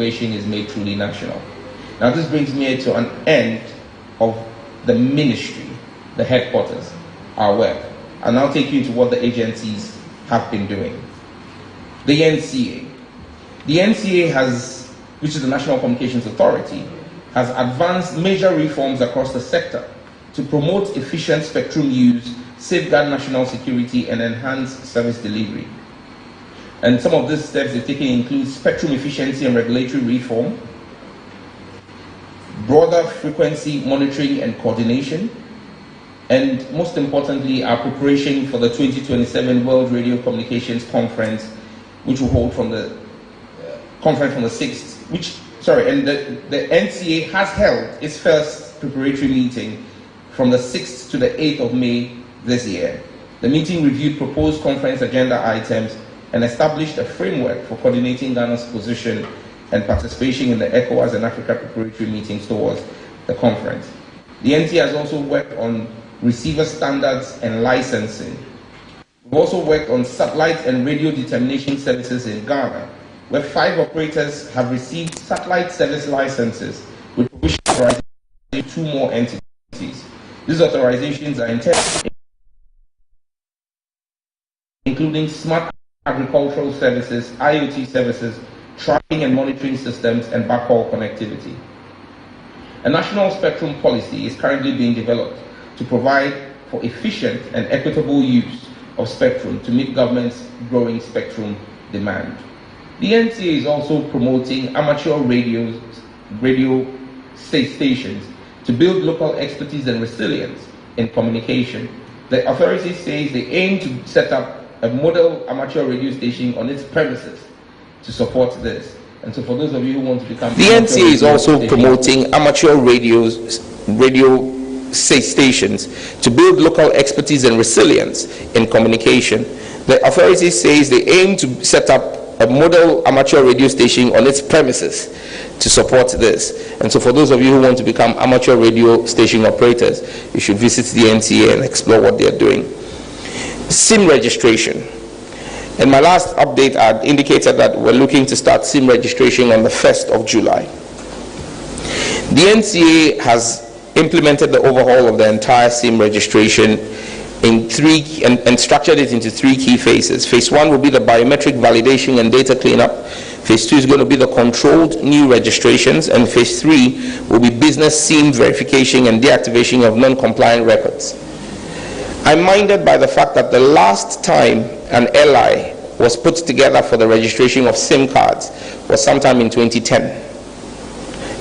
innovation is made truly national. Now this brings me to an end of the ministry, the headquarters, our work. I'll now take you into what the agencies have been doing. The NCA. The NCA has, which is the National Communications Authority, has advanced major reforms across the sector to promote efficient spectrum use, safeguard national security, and enhance service delivery. And some of these steps they've taken include spectrum efficiency and regulatory reform, broader frequency monitoring and coordination, and most importantly, our preparation for the 2027 World Radio Communications Conference, which will hold from the conference from the 6th, and the NCA has held its first preparatory meeting from the 6th to the 8th of May this year. The meeting reviewed proposed conference agenda items and established a framework for coordinating Ghana's position and participation in the ECOWAS and Africa preparatory meetings towards the conference. The NCA has also worked on receiver standards and licensing. We've also worked on satellite and radio determination services in Ghana, where 5 operators have received satellite service licenses with provision for 2 more entities. These authorizations are intended, including smart agricultural services, IoT services, tracking and monitoring systems, and backhaul connectivity. A national spectrum policy is currently being developed to provide for efficient and equitable use of spectrum to meet government's growing spectrum demand. The NCA is also promoting amateur radio stations to build local expertise and resilience in communication. The authority says they aim to set up a model amateur radio station on its premises to support this. And so for those of you who want to become... The NCA is also promoting amateur radio stations to build local expertise and resilience in communication. The authority says they aim to set up a model amateur radio station on its premises to support this. And so for those of you who want to become amateur radio station operators, you should visit the NCA and explore what they are doing. SIM registration. In my last update, I indicated that we're looking to start SIM registration on the 1st of July. The NCA has implemented the overhaul of the entire SIM registration in and structured it into 3 key phases. Phase 1 will be the biometric validation and data cleanup. Phase 2 is going to be the controlled new registrations, and Phase 3 will be business SIM verification and deactivation of non-compliant records. I'm minded by the fact that the last time an LI was put together for the registration of SIM cards was sometime in 2010,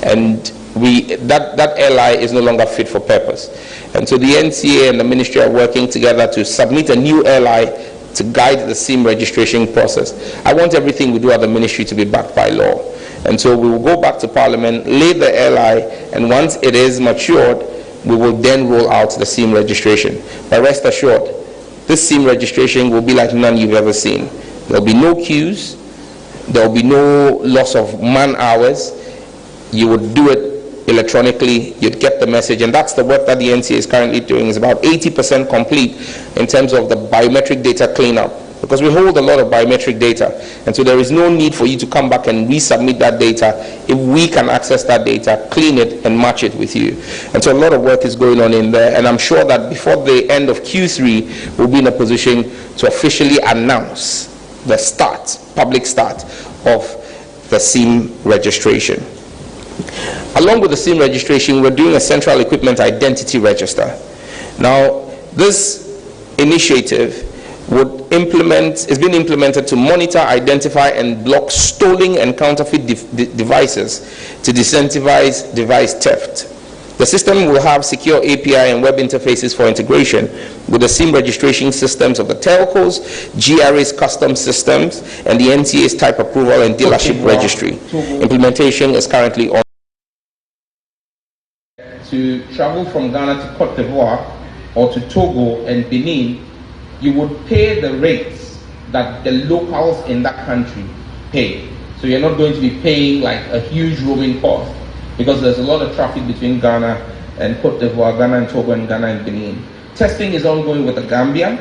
and that LI is no longer fit for purpose. And so the NCA and the ministry are working together to submit a new LI to guide the SIM registration process. I want everything we do at the ministry to be backed by law. And so we will go back to Parliament, lay the LI, and once it is matured, we will then roll out the SIM registration. But rest assured, this SIM registration will be like none you've ever seen. There will be no queues, there will be no loss of man hours. You would do it electronically, you'd get the message, and that's the work that the NCA is currently doing. Is about 80% complete in terms of the biometric data cleanup, because we hold a lot of biometric data, and so there is no need for you to come back and resubmit that data if we can access that data, clean it, and match it with you. And so a lot of work is going on in there, and I'm sure that before the end of Q3 we'll be in a position to officially announce the public start of the SIM registration. Along with the SIM registration, we're doing a central equipment identity register. Now, this initiative is being implemented to monitor, identify, and block stolen and counterfeit devices to disincentivize device theft. The system will have secure API and web interfaces for integration with the SIM registration systems of the telcos, GRA's custom systems, and the NCA's type approval and dealership registry. Implementation is currently on. To travel from Ghana to Cote d'Ivoire or to Togo and Benin, you would pay the rates that the locals in that country pay. So you're not going to be paying like a huge roaming cost, because there's a lot of traffic between Ghana and Cote d'Ivoire, Ghana and Togo, and Ghana and Benin. Testing is ongoing with the Gambia.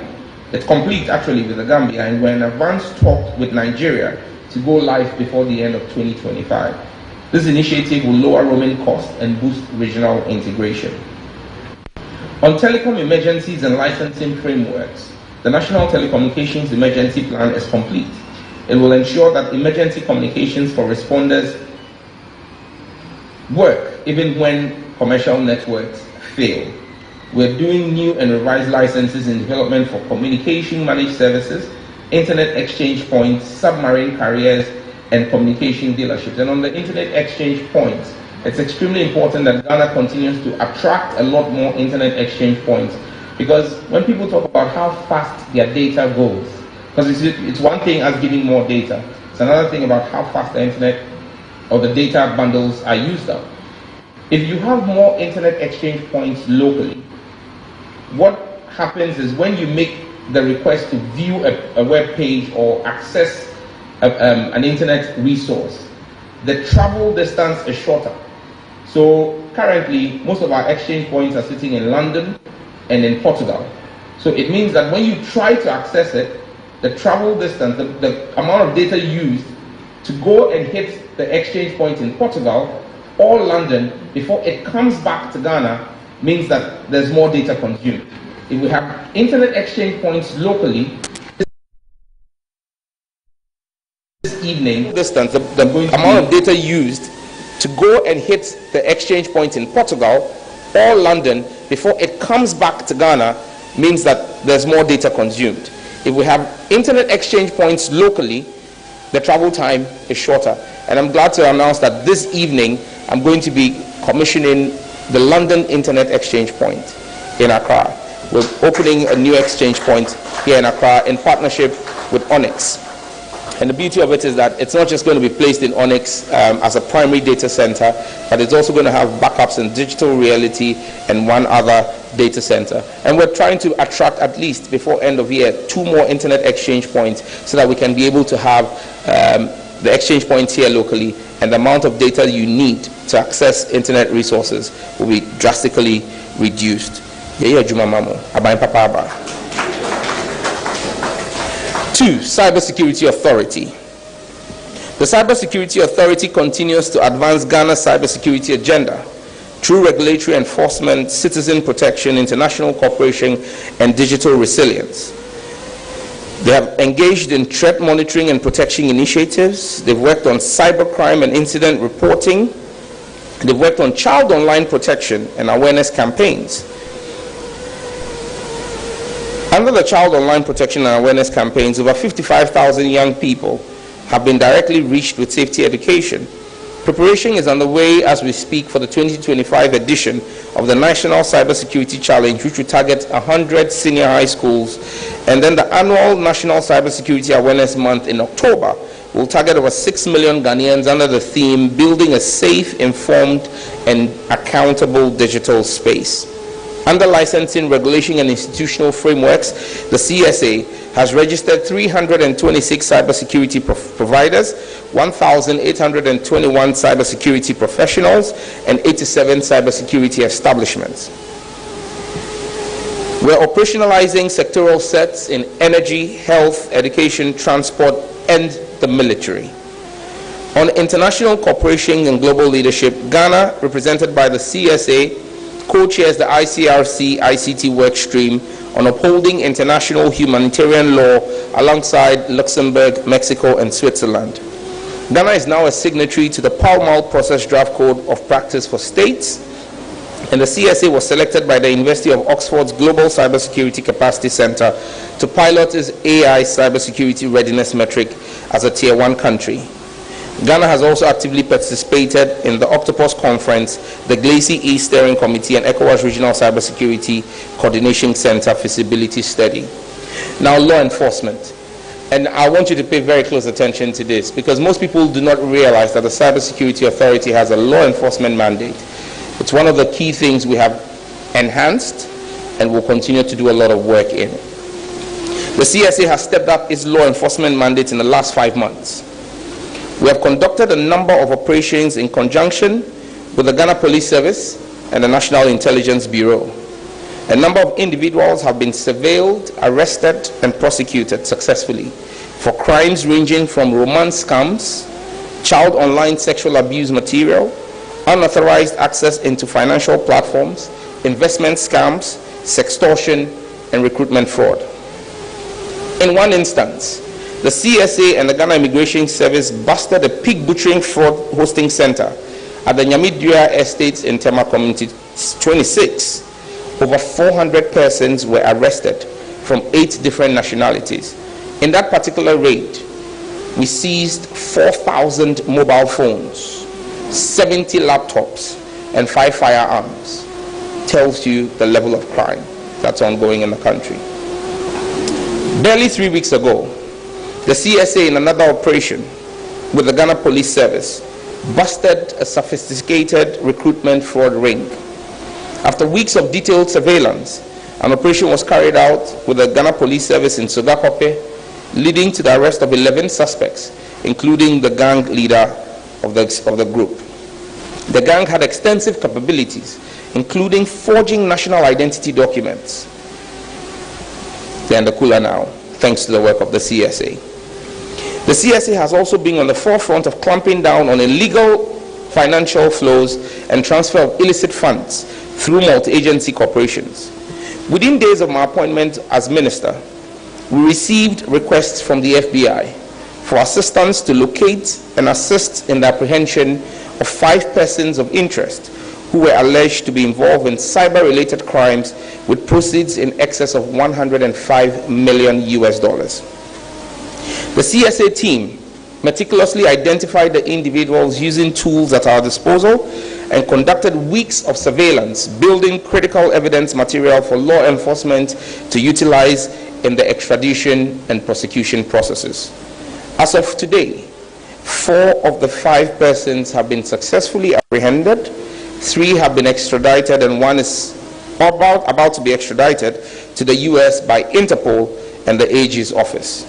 It's complete actually with the Gambia, and we're in advanced talks with Nigeria to go live before the end of 2025. This initiative will lower roaming costs and boost regional integration. On telecom emergencies and licensing frameworks, the National Telecommunications Emergency Plan is complete. It will ensure that emergency communications for responders work even when commercial networks fail. We're doing new and revised licenses in development for communication managed services, internet exchange points, submarine carriers, and communication dealerships. And on the internet exchange points, it's extremely important that Ghana continues to attract a lot more internet exchange points, because when people talk about how fast their data goes, because it's one thing as giving more data, it's another thing about how fast the internet or the data bundles are used up. If you have more internet exchange points locally, what happens is when you make the request to view a web page or access an internet resource, the travel distance is shorter. So currently, most of our exchange points are sitting in London and in Portugal. So it means that when you try to access it, the travel distance, the amount of data used to go and hit the exchange point in Portugal or London before it comes back to Ghana means that there's more data consumed. If we have internet exchange points locally, this evening, distance, the amount of data used to go and hit the exchange point in Portugal or London before it comes back to Ghana means that there's more data consumed. If we have internet exchange points locally, the travel time is shorter. And I'm glad to announce that this evening I'm going to be commissioning the London Internet Exchange Point in Accra. We're opening a new exchange point here in Accra in partnership with Onyx. And the beauty of it is that it's not just going to be placed in Onyx as a primary data center, but it's also going to have backups in digital reality and one other data center. And we're trying to attract, at least before end of year, 2 more internet exchange points so that we can be able to have the exchange points here locally, and the amount of data you need to access internet resources will be drastically reduced. 2, Cybersecurity Authority. The Cybersecurity Authority continues to advance Ghana's cybersecurity agenda through regulatory enforcement, citizen protection, international cooperation, and digital resilience. They have engaged in threat monitoring and protection initiatives. They've worked on cybercrime and incident reporting. They've worked on child online protection and awareness campaigns. Under the Child Online Protection and Awareness campaigns, over 55,000 young people have been directly reached with safety education. Preparation is underway as we speak for the 2025 edition of the National Cybersecurity Challenge, which will target 100 senior high schools. And then the annual National Cybersecurity Awareness Month in October will target over 6 million Ghanaians under the theme, Building a Safe, Informed, and Accountable Digital Space. Under licensing, regulation, and institutional frameworks, the CSA has registered 326 cybersecurity providers, 1,821 cybersecurity professionals, and 87 cybersecurity establishments. We're operationalizing sectoral sets in energy, health, education, transport, and the military. On international cooperation and global leadership, Ghana, represented by the CSA, co-chairs the ICRC ICT workstream on upholding international humanitarian law alongside Luxembourg, Mexico, and Switzerland. Ghana is now a signatory to the Pall Mall Process Draft Code of Practice for States, and the CSA was selected by the University of Oxford's Global Cybersecurity Capacity Center to pilot its AI cybersecurity readiness metric as a Tier 1 country. Ghana has also actively participated in the Octopus Conference, the Glacis East Steering Committee, and ECOWAS Regional Cybersecurity Coordination Center feasibility study. Now, law enforcement. And I want you to pay very close attention to this, because most people do not realize that the Cybersecurity Authority has a law enforcement mandate. It's one of the key things we have enhanced and will continue to do a lot of work in. The CSA has stepped up its law enforcement mandate in the last 5 months. We have conducted a number of operations in conjunction with the Ghana Police Service and the National Intelligence Bureau. A number of individuals have been surveilled, arrested, and prosecuted successfully. for crimes ranging from romance scams, child online sexual abuse material, unauthorized access into financial platforms, investment scams, sextortion, and recruitment fraud. In one instance, the CSA and the Ghana Immigration Service busted a pig butchering fraud hosting center at the Nyamidua Estates in Tema Community 26. Over 400 persons were arrested from 8 different nationalities. In that particular raid, we seized 4,000 mobile phones, 70 laptops, and 5 firearms. Tells you the level of crime that's ongoing in the country. Barely 3 weeks ago, the CSA, in another operation with the Ghana Police Service, busted a sophisticated recruitment fraud ring. After weeks of detailed surveillance, an operation was carried out with the Ghana Police Service in Sogakope, leading to the arrest of 11 suspects, including the gang leader of the group. The gang had extensive capabilities, including forging national identity documents. They're in the cooler now, thanks to the work of the CSA. The CSA has also been on the forefront of clamping down on illegal financial flows and transfer of illicit funds through multi-agency corporations. Within days of my appointment as minister, we received requests from the FBI for assistance to locate and assist in the apprehension of 5 persons of interest who were alleged to be involved in cyber-related crimes with proceeds in excess of $105 million. The CSA team meticulously identified the individuals using tools at our disposal and conducted weeks of surveillance, building critical evidence material for law enforcement to utilize in the extradition and prosecution processes. As of today, 4 of the 5 persons have been successfully apprehended, 3 have been extradited, and 1 is about to be extradited to the US by Interpol and the AG's office.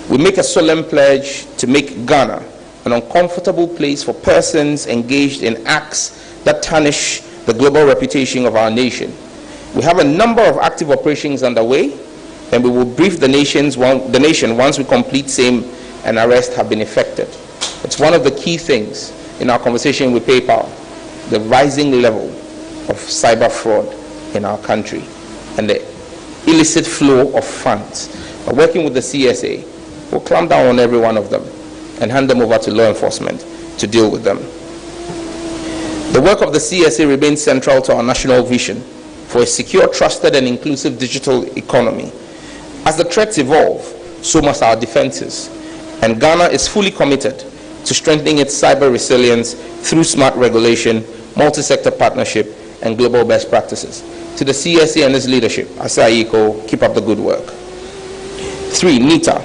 We make a solemn pledge to make Ghana an uncomfortable place for persons engaged in acts that tarnish the global reputation of our nation. We have a number of active operations underway, and we will brief the nation once we complete same and arrests have been effected. It's one of the key things in our conversation with PayPal, the rising level of cyber fraud in our country and the illicit flow of funds. By working with the CSA, we'll clamp down on every one of them and hand them over to law enforcement to deal with them. The work of the CSA remains central to our national vision for a secure, trusted, and inclusive digital economy. As the threats evolve, so must our defenses, and Ghana is fully committed to strengthening its cyber resilience through smart regulation, multi-sector partnership, and global best practices. To the CSA and its leadership, I say, Aiko, keep up the good work. 3. NITA.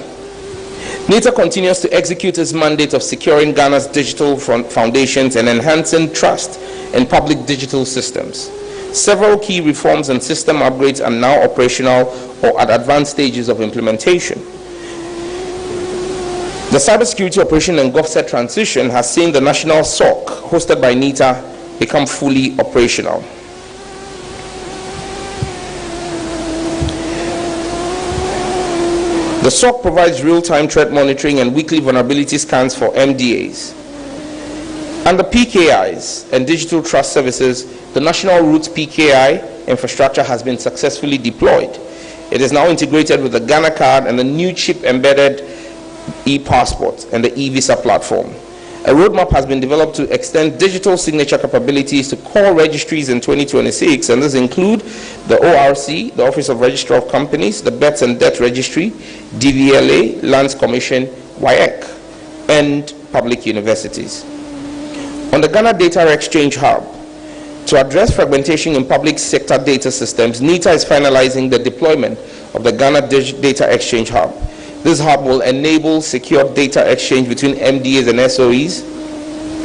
NITA continues to execute its mandate of securing Ghana's digital foundations and enhancing trust in public digital systems. Several key reforms and system upgrades are now operational or at advanced stages of implementation. The cybersecurity operation and GovSec transition has seen the national SOC hosted by NITA become fully operational. The SOC provides real-time threat monitoring and weekly vulnerability scans for MDAs. Under PKIs and digital trust services, the national roots PKI infrastructure has been successfully deployed. It is now integrated with the Ghana card and the new chip-embedded e-passport and the e-visa platform. A roadmap has been developed to extend digital signature capabilities to core registries in 2026, and these include the ORC, the Office of Registrar of Companies, the Bets and Debt Registry, DVLA, Lands Commission, WIEC, and public universities. On the Ghana Data Exchange Hub, to address fragmentation in public sector data systems, NITA is finalizing the deployment of the Ghana Data Exchange Hub. This hub will enable secure data exchange between MDAs and SOEs,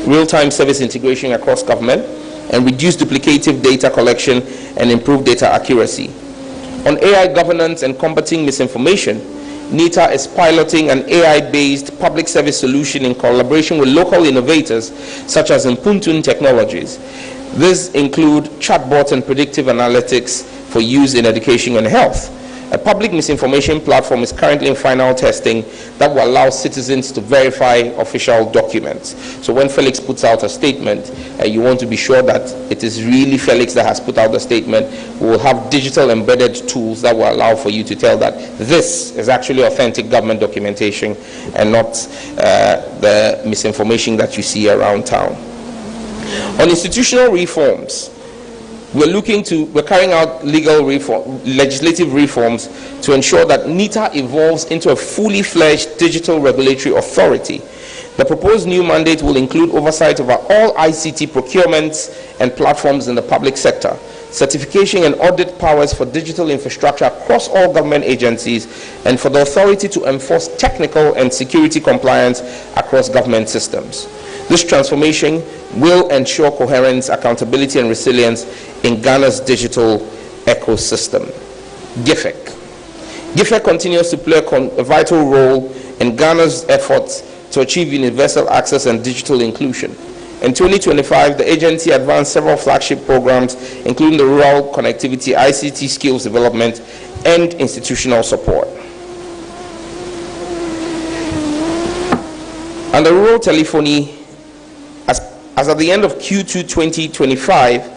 real-time service integration across government, and reduce duplicative data collection and improve data accuracy. On AI governance and combating misinformation, NITA is piloting an AI-based public service solution in collaboration with local innovators such as Impuntun Technologies. These include chatbots and predictive analytics for use in education and health. A public misinformation platform is currently in final testing that will allow citizens to verify official documents. So when Felix puts out a statement, you want to be sure that it is really Felix that has put out the statement. We will have digital embedded tools that will allow for you to tell that this is actually authentic government documentation and not the misinformation that you see around town. On institutional reforms, we're carrying out legislative reforms to ensure that NITA evolves into a fully fledged digital regulatory authority. The proposed new mandate will include oversight over all ICT procurements and platforms in the public sector, certification and audit powers for digital infrastructure across all government agencies, and for the authority to enforce technical and security compliance across government systems. This transformation will ensure coherence, accountability, and resilience in Ghana's digital ecosystem. GIFEC continues to play a vital role in Ghana's efforts to achieve universal access and digital inclusion. In 2025, the agency advanced several flagship programs, including the rural connectivity, ICT skills development, and institutional support. Under rural telephony, as at the end of Q2 2025,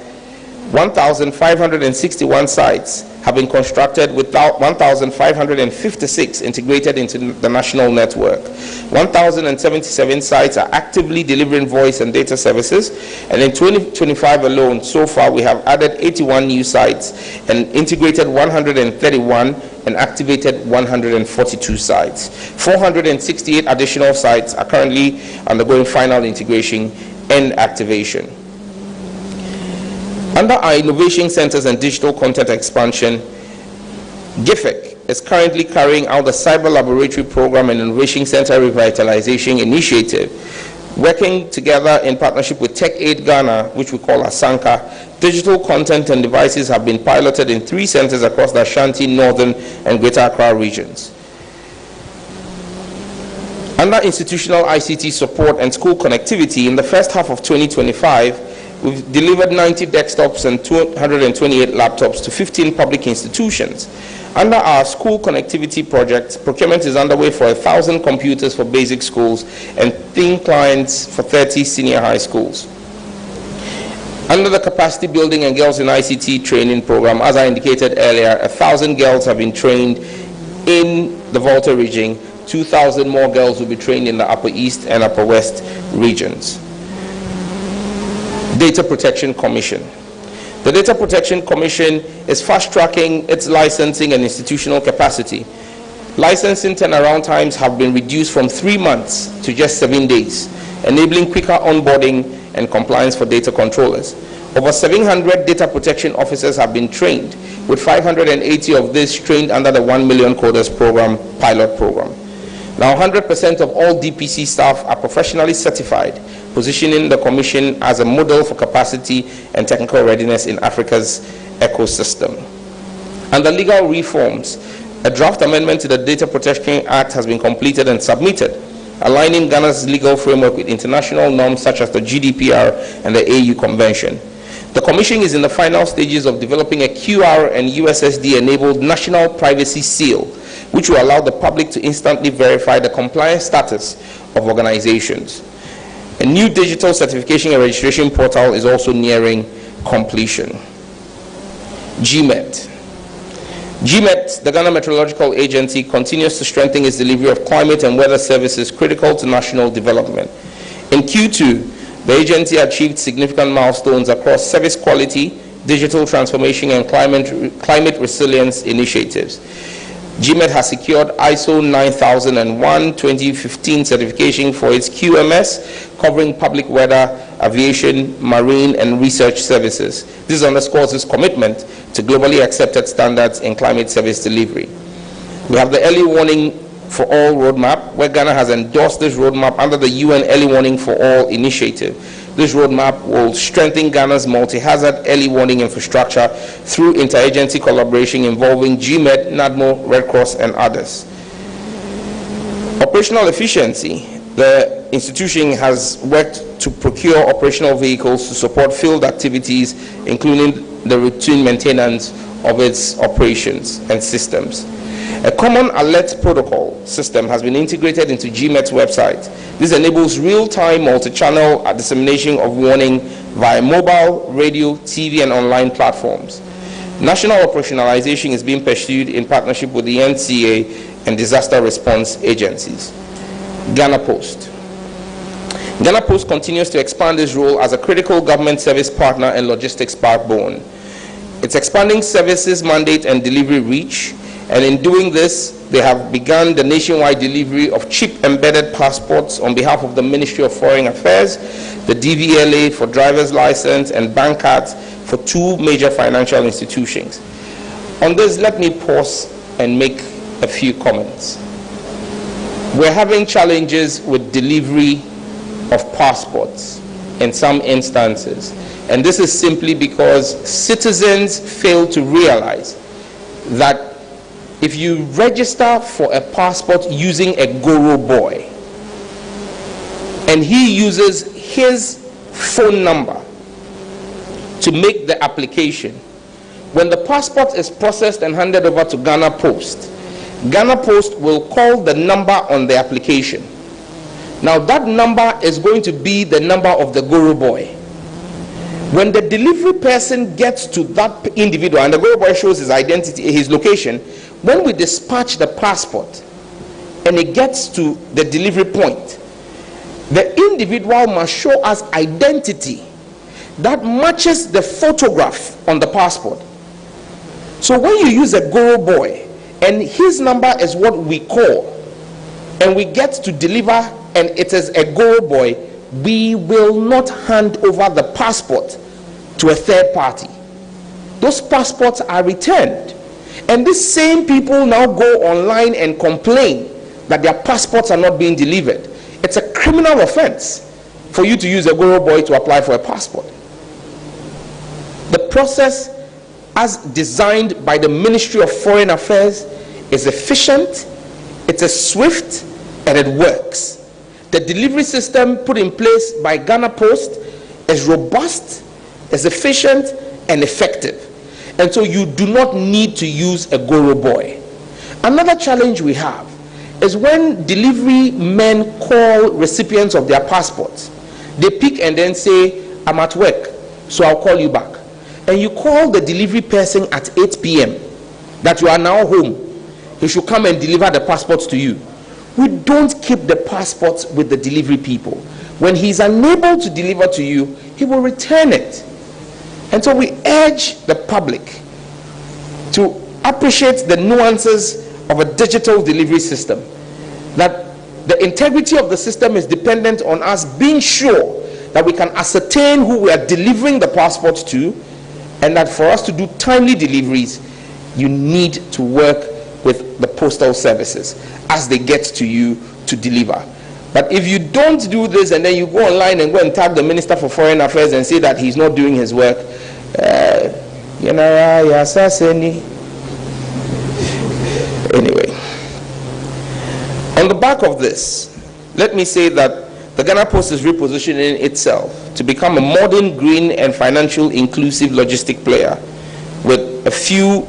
1,561 sites have been constructed with 1,556 integrated into the national network. 1,077 sites are actively delivering voice and data services, and in 2025 alone, so far we have added 81 new sites and integrated 131 and activated 142 sites. 468 additional sites are currently undergoing final integration and activation. Under our innovation centers and digital content expansion, GIFEC is currently carrying out the Cyber Laboratory Program and Innovation Center Revitalization Initiative. Working together in partnership with Tech Aid Ghana, which we call ASANKA, digital content and devices have been piloted in 3 centers across the Ashanti, Northern, and Greater Accra regions. Under institutional ICT support and school connectivity, in the first half of 2025, we've delivered 90 desktops and 228 laptops to 15 public institutions. Under our school connectivity project, procurement is underway for 1,000 computers for basic schools and thin clients for 30 senior high schools. Under the capacity building and girls in ICT training program, as I indicated earlier, 1,000 girls have been trained in the Volta region. 2,000 more girls will be trained in the Upper East and Upper West regions. Data Protection Commission. The Data Protection Commission is fast-tracking its licensing and institutional capacity. Licensing turnaround times have been reduced from 3 months to just 7 days, enabling quicker onboarding and compliance for data controllers. Over 700 data protection officers have been trained, with 580 of these trained under the 1 Million Coders Program pilot program. Now 100% of all DPC staff are professionally certified, positioning the Commission as a model for capacity and technical readiness in Africa's ecosystem. Under legal reforms, a draft amendment to the Data Protection Act has been completed and submitted, aligning Ghana's legal framework with international norms such as the GDPR and the AU Convention. The Commission is in the final stages of developing a QR and USSD-enabled national privacy seal, which will allow the public to instantly verify the compliance status of organizations. A new digital certification and registration portal is also nearing completion. GMET. GMET, the Ghana Meteorological Agency, continues to strengthen its delivery of climate and weather services critical to national development. In Q2, the agency achieved significant milestones across service quality, digital transformation, and climate resilience initiatives. GMET has secured ISO 9001:2015 certification for its QMS, covering public weather, aviation, marine, and research services. This underscores its commitment to globally accepted standards in climate service delivery. We have the Early Warning for All roadmap, where Ghana has endorsed this roadmap under the UN Early Warning for All initiative. This roadmap will strengthen Ghana's multi-hazard early warning infrastructure through interagency collaboration involving GMET, NADMO, Red Cross, and others. Operational efficiency. The institution has worked to procure operational vehicles to support field activities, including the routine maintenance of its operations and systems. A common alert protocol system has been integrated into GMET's website. This enables real-time multi-channel dissemination of warning via mobile, radio, TV, and online platforms. National operationalization is being pursued in partnership with the NCA and disaster response agencies. Ghana Post. Ghana Post continues to expand its role as a critical government service partner and logistics backbone. It's expanding services, mandate, and delivery reach. And in doing this, they have begun the nationwide delivery of chip embedded passports on behalf of the Ministry of Foreign Affairs, the DVLA for driver's license, and bank cards for 2 major financial institutions. On this, let me pause and make a few comments. We're having challenges with delivery of passports in some instances. And this is simply because citizens fail to realize that if you register for a passport using a Goro boy, and he uses his phone number to make the application, when the passport is processed and handed over to Ghana Post will call the number on the application. Now that number is going to be the number of the Goro boy. When the delivery person gets to that individual and the Goro boy shows his identity, his location, when we dispatch the passport and it gets to the delivery point, the individual must show us identity that matches the photograph on the passport. So when you use a Goro boy and his number is what we call, and we get to deliver and it is a Goro boy, we will not hand over the passport to a third party. Those passports are returned. And these same people now go online and complain that their passports are not being delivered. It's a criminal offense for you to use a Goro boy to apply for a passport. The process, as designed by the Ministry of Foreign Affairs, is efficient, it is swift, and it works. The delivery system put in place by Ghana Post is robust, is efficient, and effective. And so you do not need to use a Goro boy. Another challenge we have is when delivery men call recipients of their passports. They pick and then say, I'm at work, so I'll call you back. And you call the delivery person at 8 p.m. that you are now home. He should come and deliver the passports to you. We don't keep the passports with the delivery people. When he's unable to deliver to you, he will return it. And so we urge the public to appreciate the nuances of a digital delivery system. That the integrity of the system is dependent on us being sure that we can ascertain who we are delivering the passport to, and that for us to do timely deliveries, you need to work with the postal services as they get to you to deliver. But if you don't do this and then you go online and go and tag the Minister for Foreign Affairs and say that he's not doing his work, anyway. On the back of this, let me say that the Ghana Post is repositioning itself to become a modern, green, and financial inclusive logistic player with a few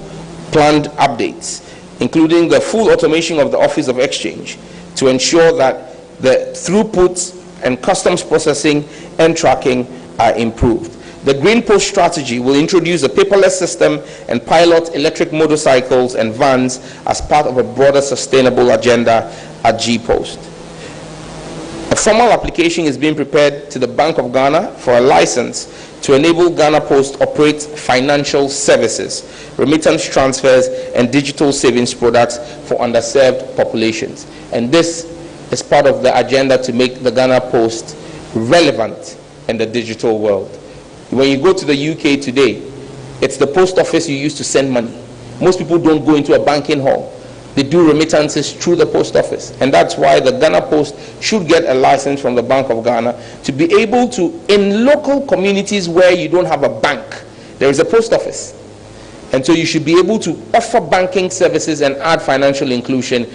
planned updates, including the full automation of the Office of Exchange to ensure that the throughput and customs processing and tracking are improved. The Green Post strategy will introduce a paperless system and pilot electric motorcycles and vans as part of a broader sustainable agenda at G-Post. A formal application is being prepared to the Bank of Ghana for a license to enable Ghana Post operate financial services, remittance transfers, and digital savings products for underserved populations. And this is part of the agenda to make the Ghana Post relevant in the digital world. When you go to the UK today, it's the post office you use to send money. Most people don't go into a banking hall. They do remittances through the post office. And that's why the Ghana Post should get a license from the Bank of Ghana to be able to, in local communities where you don't have a bank, there is a post office. And so you should be able to offer banking services and add financial inclusion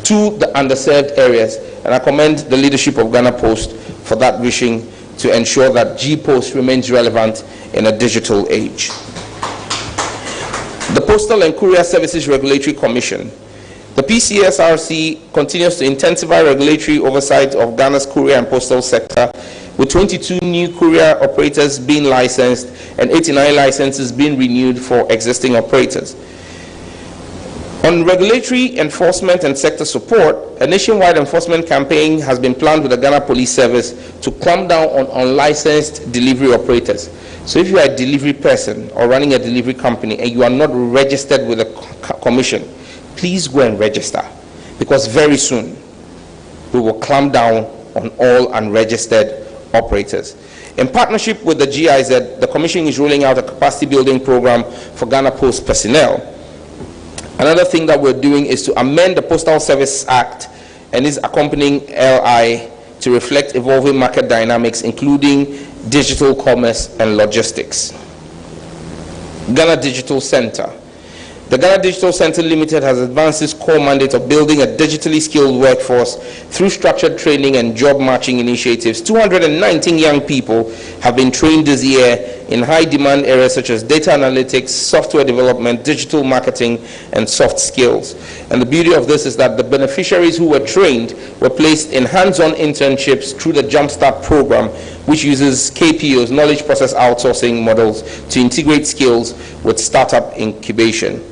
to the underserved areas. And I commend the leadership of Ghana Post for that wishing to ensure that G-Post remains relevant in a digital age. The Postal and Courier Services Regulatory Commission. The PCSRC continues to intensify regulatory oversight of Ghana's courier and postal sector, with 22 new courier operators being licensed and 89 licenses being renewed for existing operators. On regulatory enforcement and sector support, a nationwide enforcement campaign has been planned with the Ghana Police Service to clamp down on unlicensed delivery operators. So if you are a delivery person or running a delivery company and you are not registered with the commission, please go and register, because very soon we will clamp down on all unregistered operators. In partnership with the GIZ, the Commission is rolling out a capacity building program for Ghana Post personnel. Another thing that we're doing is to amend the Postal Service Act and its accompanying LI to reflect evolving market dynamics, including digital commerce and logistics. Ghana Digital Center. The Ghana Digital Center Limited has advanced its core mandate of building a digitally skilled workforce through structured training and job matching initiatives. 219 young people have been trained this year in high demand areas such as data analytics, software development, digital marketing, and soft skills. And the beauty of this is that the beneficiaries who were trained were placed in hands-on internships through the Jumpstart program, which uses KPOs, knowledge process outsourcing models, to integrate skills with startup incubation.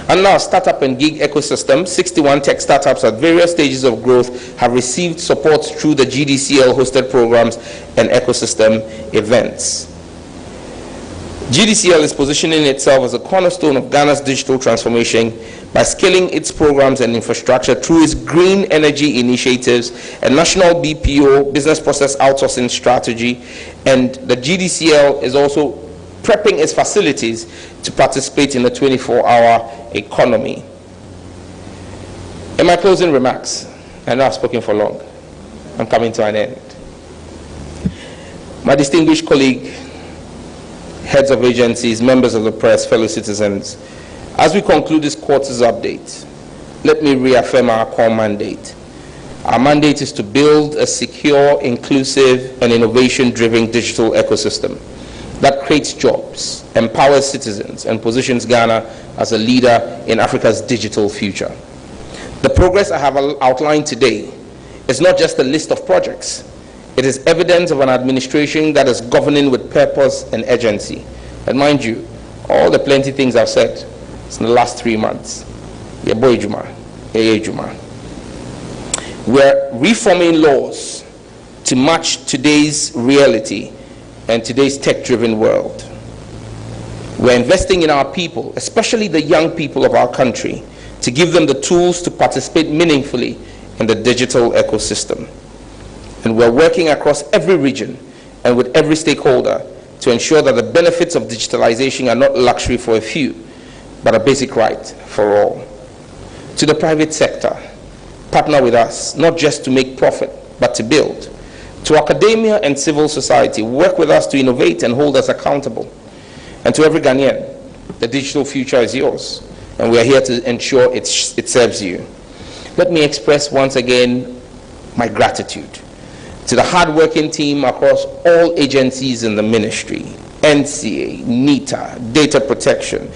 And now, startup and gig ecosystem, 61 tech startups at various stages of growth have received support through the GDCL hosted programs and ecosystem events. GDCL is positioning itself as a cornerstone of Ghana's digital transformation by scaling its programs and infrastructure through its green energy initiatives, a national BPO, business process outsourcing strategy, and the GDCL is also prepping its facilities to participate in the 24-hour economy. In my closing remarks, I know I've spoken for long, I'm coming to an end. My distinguished colleague, heads of agencies, members of the press, fellow citizens, as we conclude this quarter's update, let me reaffirm our core mandate. Our mandate is to build a secure, inclusive, and innovation-driven digital ecosystem that creates jobs, empowers citizens, and positions Ghana as a leader in Africa's digital future. The progress I have outlined today is not just a list of projects. It is evidence of an administration that is governing with purpose and urgency. And mind you, all the plenty things I've said in the last 3 months. We're reforming laws to match today's reality and today's tech-driven world. We're investing in our people, especially the young people of our country, to give them the tools to participate meaningfully in the digital ecosystem. And we're working across every region and with every stakeholder to ensure that the benefits of digitalization are not luxury for a few, but a basic right for all. To the private sector, partner with us, not just to make profit, but to build. To academia and civil society, work with us to innovate and hold us accountable. And to every Ghanaian, the digital future is yours, and we are here to ensure it serves you. Let me express once again my gratitude to the hard-working team across all agencies in the ministry, NCA, NITA, Data Protection,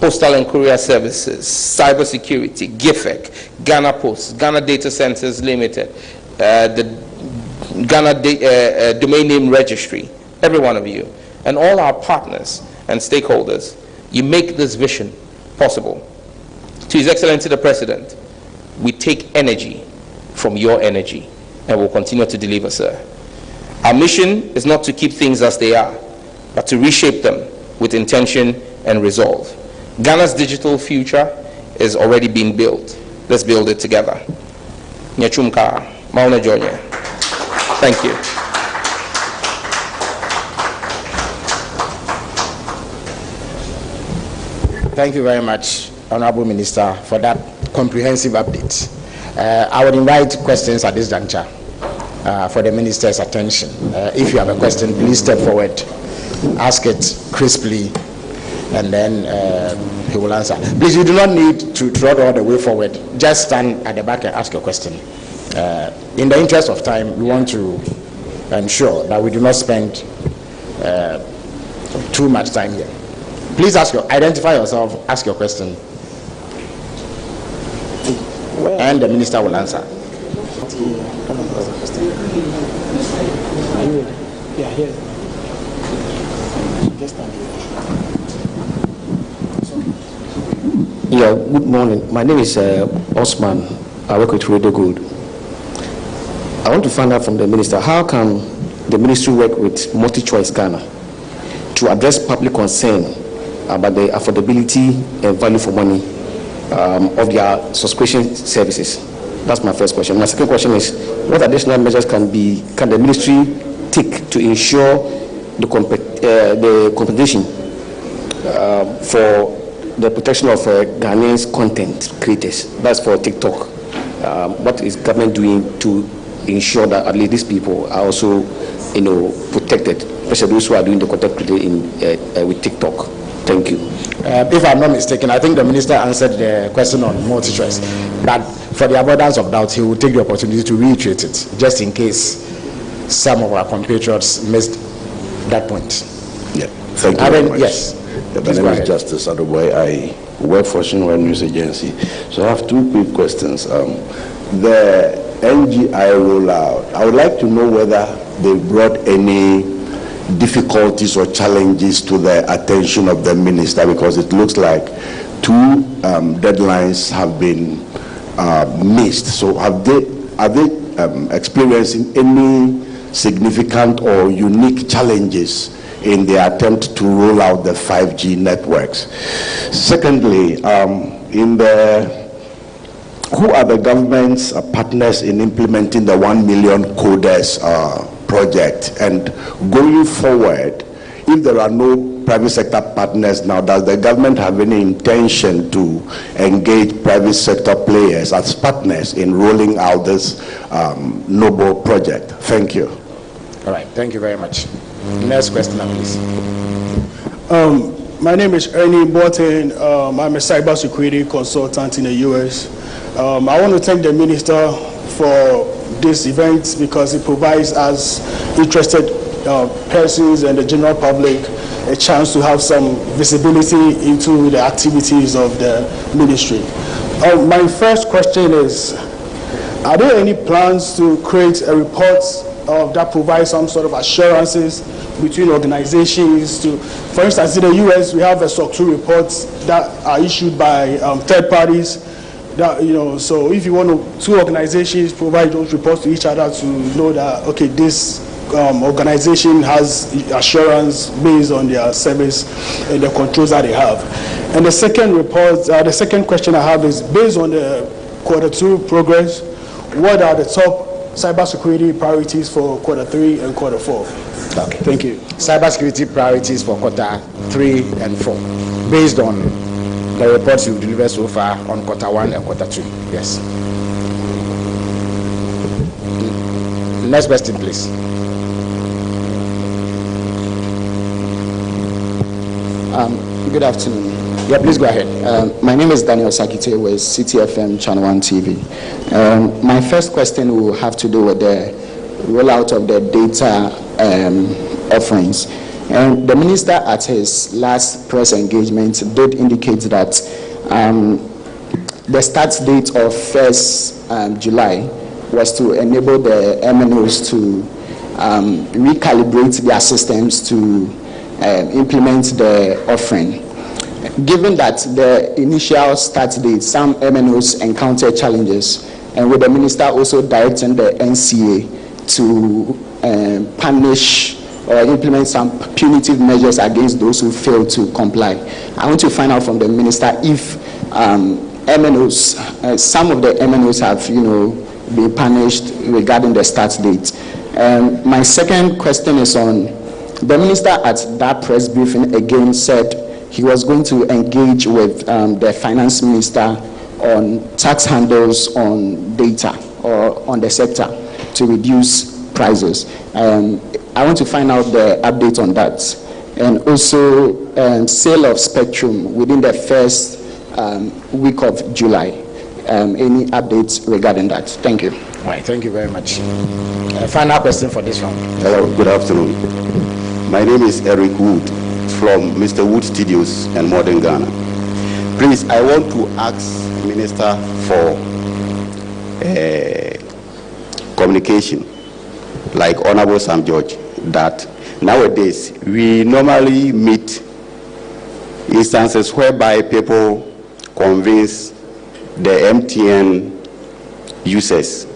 Postal and Courier Services, Cybersecurity, GIFEC, Ghana Post, Ghana Data Centers Limited, the Ghana Domain Name Registry, every one of you, and all our partners and stakeholders. You make this vision possible. To His Excellency the President, we take energy from your energy and will continue to deliver, sir. Our mission is not to keep things as they are, but to reshape them with intention and resolve. Ghana's digital future is already being built. Let's build it together. Nyachumka, Mauna Jonya. Thank you. Thank you very much, Honorable Minister, for that comprehensive update. I would invite questions at this juncture for the Minister's attention. If you have a question, please step forward, ask it crisply, and then he will answer. Please, you do not need to trot all the way forward. Just stand at the back and ask your question. In the interest of time, we want to ensure that we do not spend too much time here. Please identify yourself, ask your question. And the minister will answer. Yeah, here. Yeah, good morning. My name is Osman. I work with Radio Good. I want to find out from the minister, how can the ministry work with Multi-Choice Ghana to address public concern about the affordability and value for money of their subscription services? That's my first question. My second question is, what additional measures can the ministry take to ensure the competition for the protection of Ghanaians content creators? That's for TikTok. What is government doing to ensure that at least these people are also, protected, especially those who are doing the content creating with TikTok? Thank you. If I'm not mistaken, I think the minister answered the question on Multi-Choice, but for the avoidance of doubt, he will take the opportunity to reiterate it, just in case some of our compatriots missed that point. Yeah, thank you very much. Yes. My name is Justice Adoboy. I work for Shinwa News Agency. So I have two quick questions. The NGI rollout, I would like to know whether they brought any difficulties or challenges to the attention of the minister, because it looks like two deadlines have been missed. So are they experiencing any significant or unique challenges in the attempt to roll out the 5G networks? Secondly, who are the government's partners in implementing the 1 million coders project? And going forward, if there are no private sector partners now, does the government have any intention to engage private sector players as partners in rolling out this noble project? Thank you. All right, thank you very much. Next question, please. My name is Ernie Borton. I'm a cybersecurity consultant in the U.S. I want to thank the minister for this event because it provides us interested persons and the general public a chance to have some visibility into the activities of the ministry. My first question is, are there any plans to create a report that provides some sort of assurances between organizations to, for instance, in the US, we have a SOC 2 reports that are issued by third parties that, so if you want two organizations provide those reports to each other to know that, okay, this organization has assurance based on their service and the controls that they have. And the second question I have is, based on the Q2 progress, what are the top cybersecurity priorities for Q3 and Q4? Okay. Thank you. Cybersecurity priorities for Q3 and 4, based on the reports you've delivered so far on Q1 and Q2. Yes. Next question, please. Good afternoon. Yeah, please go ahead. My name is Daniel Sakite with CTFM Channel 1 TV. My first question will have to do with the rollout of the data offerings. And the minister at his last press engagement did indicate that the start date of 1st July was to enable the MNOs to recalibrate their systems to implement the offering. Given that the initial start date, some MNOs encountered challenges, and with the minister also directing the NCA to punish or implement some punitive measures against those who fail to comply, I want to find out from the minister if MNOs, some of the MNOs have, been punished regarding the start date. My second question is on the minister at that press briefing again said he was going to engage with the finance minister on tax handles on data or on the sector to reduce prices. I want to find out the update on that. And also sale of spectrum within the first week of July. Any updates regarding that? Thank you. All right, thank you very much. Final question for this one. Hello, good afternoon. My name is Eric Wood. from Mr. Wood Studios and Modern Ghana. Please, I want to ask Minister for communication, like Honorable Sam George, that nowadays we normally meet instances whereby people convince the MTN users,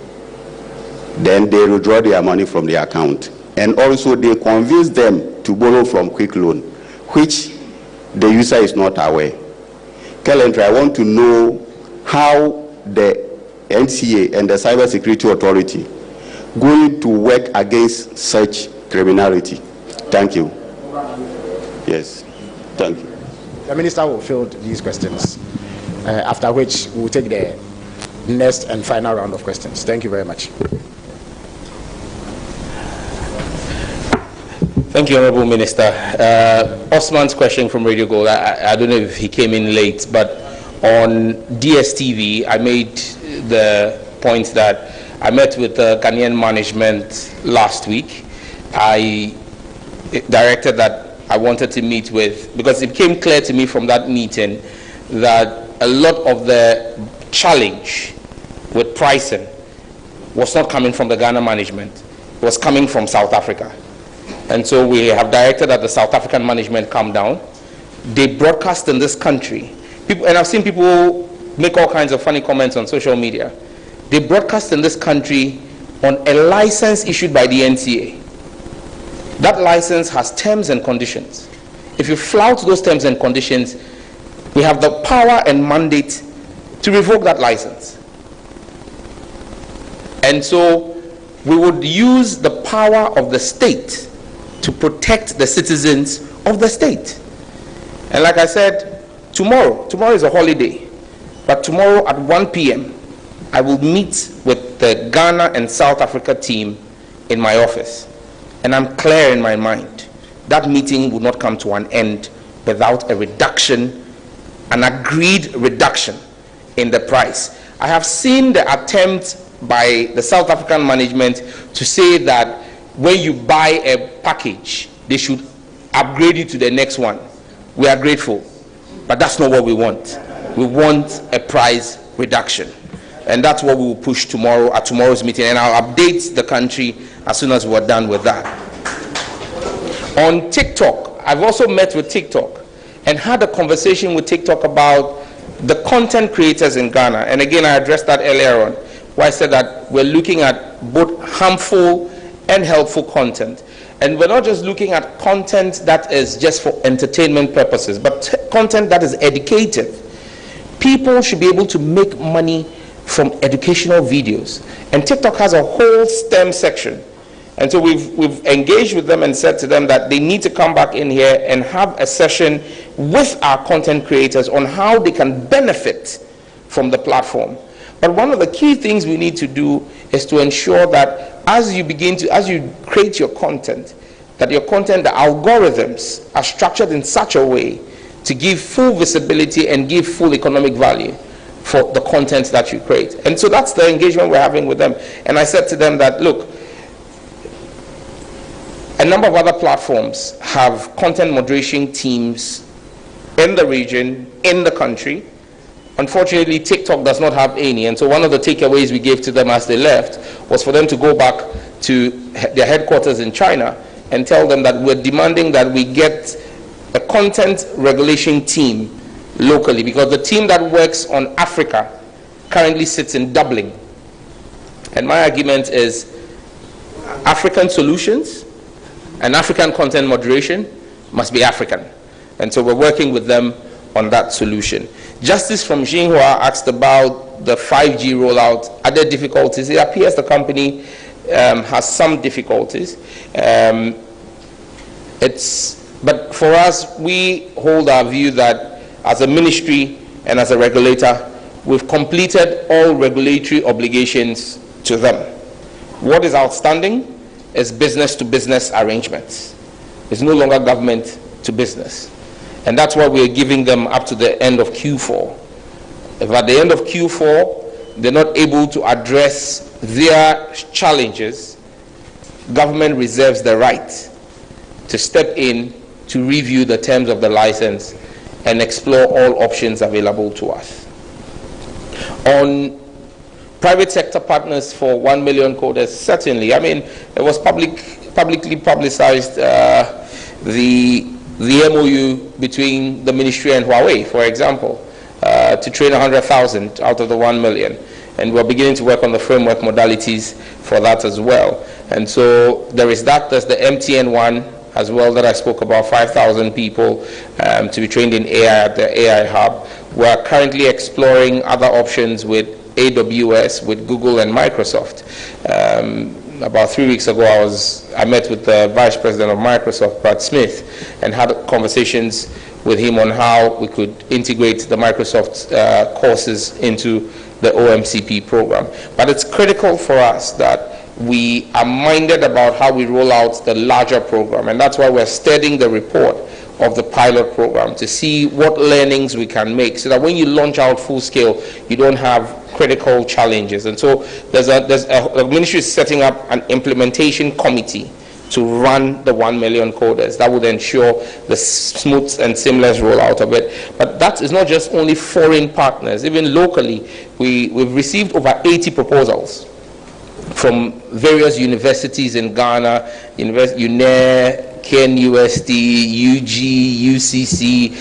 then they withdraw their money from their account, and also they convince them to borrow from Quick Loan, which the user is not aware. Currently, I want to know how the NCA and the Cyber Security Authority going to work against such criminality. Thank you. Yes, thank you. The Minister will field these questions, after which we will take the next and final round of questions. Thank you very much. Thank you, Honorable Minister. Osman's question from Radio Gold, I don't know if he came in late, but on DSTV, I made the point that I met with the Ghanaian management last week. I directed that I wanted to meet with, because it became clear to me from that meeting that a lot of the challenge with pricing was not coming from the Ghana management, it was coming from South Africa. And so we have directed that the South African management come down. They broadcast in this country. People, and I've seen people make all kinds of funny comments on social media. They broadcast in this country on a license issued by the NCA. That license has terms and conditions. If you flout those terms and conditions, we have the power and mandate to revoke that license. And so we would use the power of the state to protect the citizens of the state. And like I said, tomorrow is a holiday, but tomorrow at 1 p.m. I will meet with the Ghana and South Africa team in my office. And I'm clear in my mind, that meeting will not come to an end without a reduction, an agreed reduction in the price. I have seen the attempt by the South African management to say that when you buy a package, they should upgrade you to the next one. We are grateful, but that's not what we want. We want a price reduction. And that's what we will push tomorrow at tomorrow's meeting. And I'll update the country as soon as we're done with that. On TikTok, I've also met with TikTok and had a conversation with TikTok about the content creators in Ghana. And again, I addressed that earlier on, where I said that we're looking at both harmful and helpful content. And we're not just looking at content that is just for entertainment purposes, but content that is educative. People should be able to make money from educational videos. And TikTok has a whole STEM section. And so we've engaged with them and said to them that they need to come back in here and have a session with our content creators on how they can benefit from the platform. But one of the key things we need to do is to ensure that as you create your content, that your content, the algorithms are structured in such a way to give full visibility and give full economic value for the content that you create. And so that's the engagement we're having with them. And I said to them that, look, a number of other platforms have content moderation teams in the region, in the country. Unfortunately, TikTok does not have any. And so one of the takeaways we gave to them as they left was for them to go back to their headquarters in China and tell them that we're demanding that we get a content regulation team locally, because the team that works on Africa currently sits in Dublin. And my argument is African solutions and African content moderation must be African. And so we're working with them on that solution. Justice from Xinhua asked about the 5G rollout. Are there difficulties? It appears the company has some difficulties. But for us, we hold our view that as a ministry and as a regulator, we've completed all regulatory obligations to them. What is outstanding is business-to-business arrangements. It's no longer government to business. And that's why we're giving them up to the end of Q4. If at the end of Q4, they're not able to address their challenges, government reserves the right to step in to review the terms of the license and explore all options available to us. On private sector partners for 1 million coders, certainly. I mean, it was publicly publicized, the MOU between the ministry and Huawei, for example, to train 100,000 out of the 1 million. And we're beginning to work on the framework modalities for that as well. And so there is that. There's the MTN one as well that I spoke about, 5,000 people to be trained in AI at the AI Hub. We're currently exploring other options with AWS, with Google and Microsoft. About 3 weeks ago, I met with the Vice President of Microsoft, Brad Smith, and had conversations with him on how we could integrate the Microsoft courses into the OMCP program. But it's critical for us that we are minded about how we roll out the larger program, and that's why we're studying the report of the pilot program to see what learnings we can make, so that when you launch out full scale, you don't have critical challenges. And so the ministry is setting up an implementation committee to run the 1 million coders. That would ensure the smooth and seamless rollout of it. But that is not just only foreign partners. Even locally, we've received over 80 proposals from various universities in Ghana, UNAIR, KNUST, UG, UCC,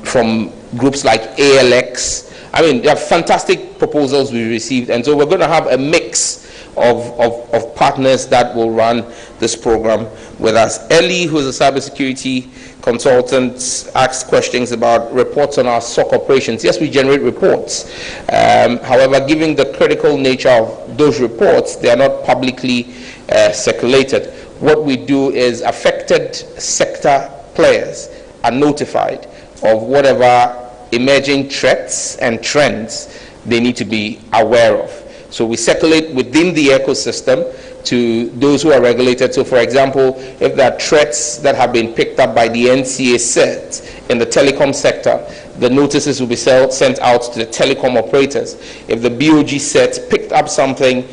from groups like ALX. I mean, there are fantastic proposals we received, and so we're going to have a mix of partners that will run this program with us. Ellie, who is a cybersecurity consultant, asked questions about reports on our SOC operations. Yes, we generate reports. However, given the critical nature of those reports, they are not publicly circulated. What we do is affected sector players are notified of whatever emerging threats and trends they need to be aware of. So we circulate within the ecosystem to those who are regulated. So for example, if there are threats that have been picked up by the NCA set in the telecom sector, the notices will be sent out to the telecom operators. If the BOG set picked up something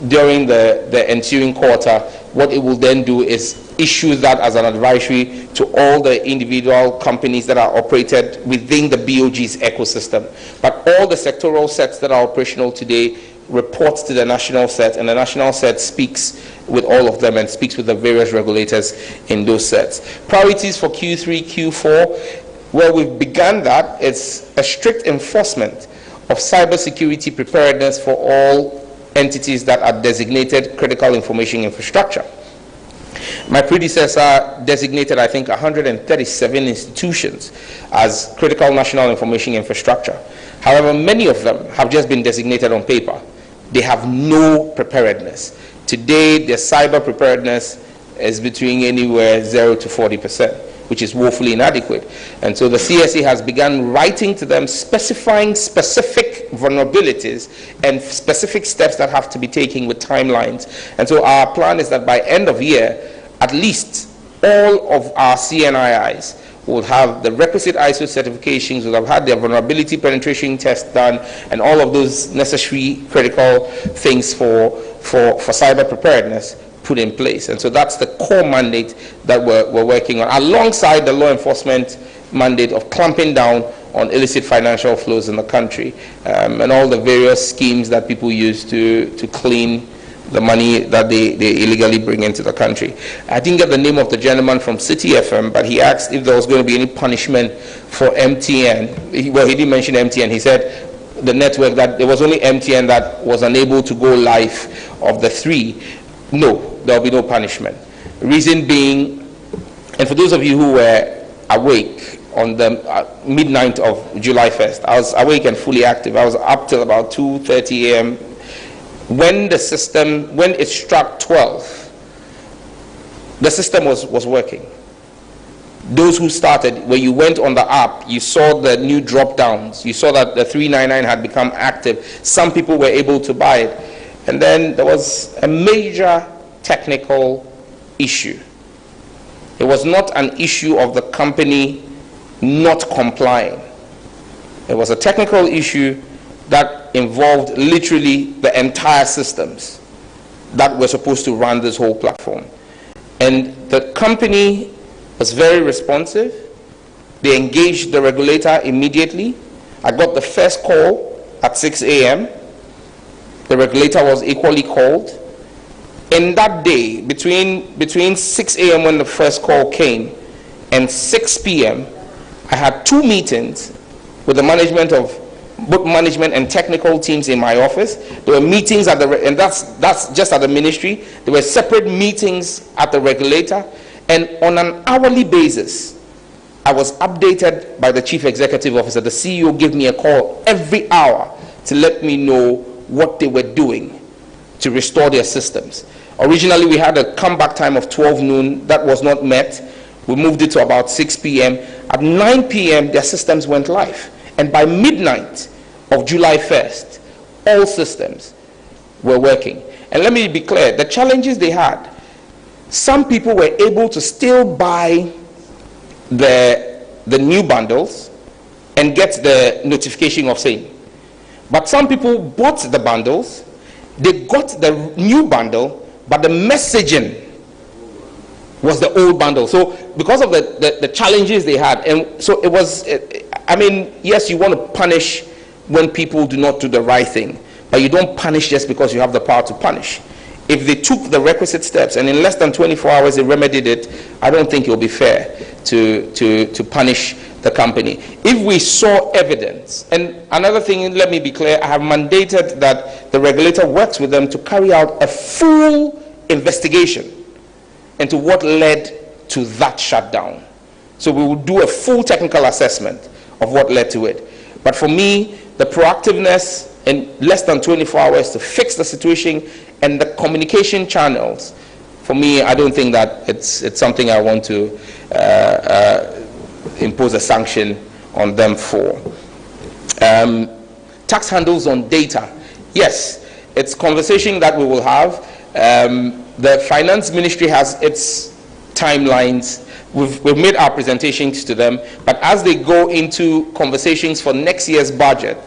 during the ensuing quarter, what it will then do is issue that as an advisory to all the individual companies that are operated within the BOG's ecosystem. But all the sectoral sets that are operational today reports to the national set, and the national set speaks with all of them and speaks with the various regulators in those sets. Priorities for Q3, Q4, well, we've begun that. It's a strict enforcement of cybersecurity preparedness for all entities that are designated critical information infrastructure. My predecessor designated, I think, 137 institutions as critical national information infrastructure. However, many of them have just been designated on paper. They have no preparedness. Today, their cyber preparedness is between anywhere 0 to 40%, which is woefully inadequate. And so the CSE has begun writing to them specifying specific vulnerabilities and specific steps that have to be taken with timelines. And so our plan is that by end of year, at least all of our CNIIs will have the requisite ISO certifications, will have had their vulnerability penetration test done, and all of those necessary critical things for cyber preparedness put in place. And so that's the core mandate that we're working on, alongside the law enforcement mandate of clamping down on illicit financial flows in the country, and all the various schemes that people use to clean the money that they illegally bring into the country. I didn't get the name of the gentleman from City FM, but he asked if there was going to be any punishment for MTN. Well, he didn't mention MTN. He said the network, that there was only MTN that was unable to go live of the 3. No, there will be no punishment. Reason being, and for those of you who were awake on the midnight of July 1st, I was awake and fully active. I was up till about 2:30 a.m. When the system, when it struck 12, the system was working. Those who started, when you went on the app, you saw the new drop downs. You saw that the 399 had become active. Some people were able to buy it. And then there was a major technical issue. It was not an issue of the company not complying. It was a technical issue that involved literally the entire systems that were supposed to run this whole platform. And the company was very responsive. They engaged the regulator immediately. I got the first call at 6 a.m. The regulator was equally called. In that day, between 6 a.m. when the first call came and 6 p.m., I had 2 meetings with the management of both management and technical teams in my office. There were meetings at the, and that's just at the ministry. There were separate meetings at the regulator, and on an hourly basis, I was updated by the chief executive officer. The CEO gave me a call every hour to let me know what they were doing to restore their systems. Originally, we had a comeback time of 12 noon. That was not met. We moved it to about 6 p.m. At 9 p.m., their systems went live. And by midnight of July 1st, all systems were working. And let me be clear, the challenges they had, some people were able to still buy the new bundles and get the notification of same. But some people bought the bundles, they got the new bundle, but the messaging was the old bundle. So because of the challenges they had, and so it was, I mean, yes, you want to punish when people do not do the right thing, but you don't punish just because you have the power to punish. If they took the requisite steps and in less than 24 hours they remedied it, I don't think it will be fair to punish the company. If we saw evidence, and another thing, let me be clear, I have mandated that the regulator works with them to carry out a full investigation into what led to that shutdown. So we will do a full technical assessment of what led to it. But for me, the proactiveness in less than 24 hours to fix the situation and the communication channels, for me, I don't think that it's something I want to impose a sanction on them for. Tax handles on data. Yes, it's conversation that we will have. The finance ministry has its timelines. We've made our presentations to them, but as they go into conversations for next year's budget,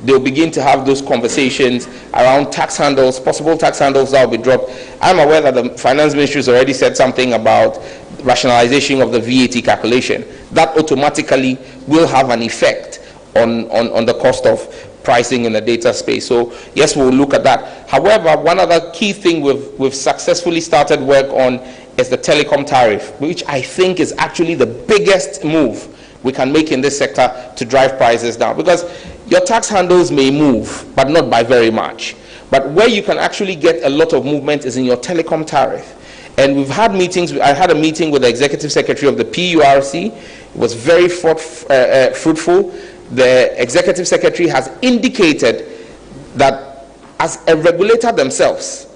they'll begin to have those conversations around tax handles, possible tax handles that will be dropped. I'm aware that the finance ministry has already said something about rationalization of the VAT calculation. That automatically will have an effect on the cost of pricing in the data space. So yes, we'll look at that. However, one other key thing we've successfully started work on is the telecom tariff, which I think is actually the biggest move we can make in this sector to drive prices down. Because your tax handles may move, but not by very much. But where you can actually get a lot of movement is in your telecom tariff. And we've had meetings. I had a meeting with the executive secretary of the PURC. It was very fruitful. The executive secretary has indicated that as a regulator themselves,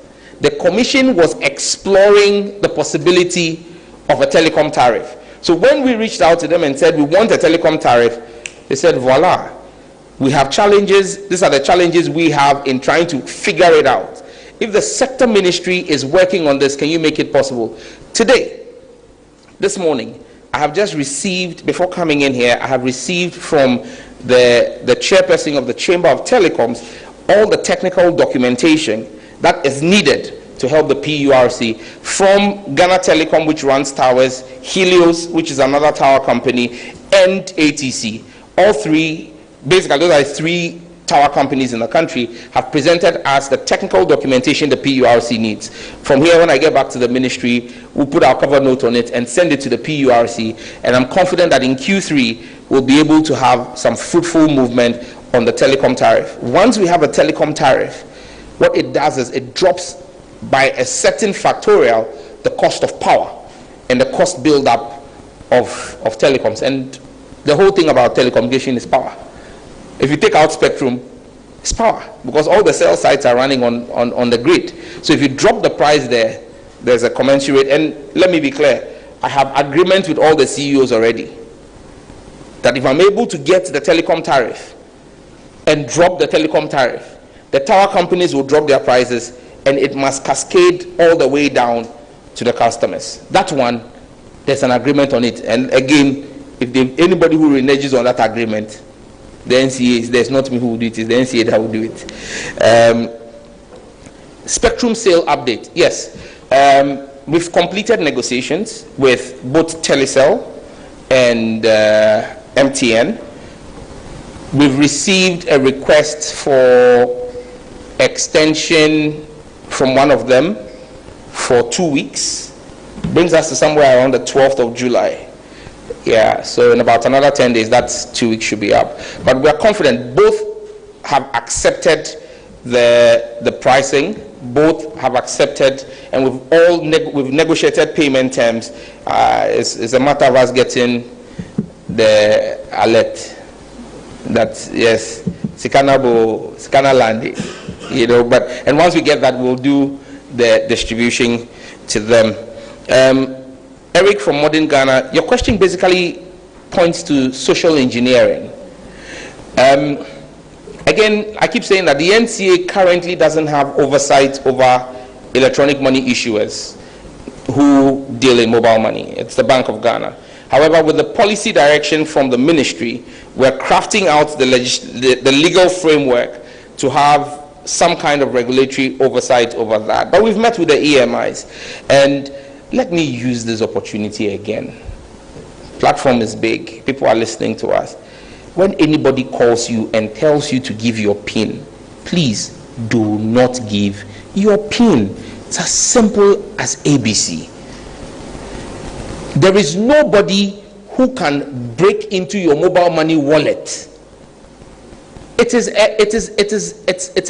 the commission was exploring the possibility of a telecom tariff. So when we reached out to them and said we want a telecom tariff, they said, voila, we have challenges. These are the challenges we have in trying to figure it out. If the sector ministry is working on this, can you make it possible? Today, this morning, I have just received, before coming in here, I have received from the chairperson of the Chamber of Telecoms all the technical documentation that is needed to help the PURC from Ghana Telecom, which runs towers, Helios, which is another tower company, and ATC. All three, basically those are 3 tower companies in the country, have presented us the technical documentation the PURC needs. From here, when I get back to the ministry, we'll put our cover note on it and send it to the PURC, and I'm confident that in Q3, we'll be able to have some fruitful movement on the telecom tariff. Once we have a telecom tariff, what it does is it drops by a certain factorial the cost of power and the cost build-up of telecoms. And the whole thing about telecommunication is power. If you take out spectrum, it's power, because all the cell sites are running on the grid. So if you drop the price there, there's a commensurate. And let me be clear, I have agreement with all the CEOs already that if I'm able to get the telecom tariff and drop the telecom tariff, the tower companies will drop their prices, and it must cascade all the way down to the customers. That one, there's an agreement on it. And again, if anybody who reneges on that agreement, the NCA, there's not me who will do it, it's the NCA that will do it. Spectrum sale update. Yes. we've completed negotiations with both Telecel and MTN. We've received a request for extension from one of them for 2 weeks. Brings us to somewhere around the 12th of July. Yeah, so in about another 10 days, that's 2 weeks should be up. But we're confident both have accepted the pricing, both have accepted, and we've negotiated payment terms. It's a matter of us getting the alert that yes, Sikana landed, you know. And once we get that, we'll do the distribution to them. Eric from Modern Ghana, your question basically points to social engineering. Again, I keep saying that the NCA currently doesn't have oversight over electronic money issuers who deal in mobile money. It's the Bank of Ghana. However, with the policy direction from the ministry, we're crafting out the legal framework to have some kind of regulatory oversight over that. But we've met with the EMIs, and let me use this opportunity again. Platform is big. People are listening to us. When anybody calls you and tells you to give your PIN, please do not give your PIN. It's as simple as ABC. There is nobody who can break into your mobile money wallet. It's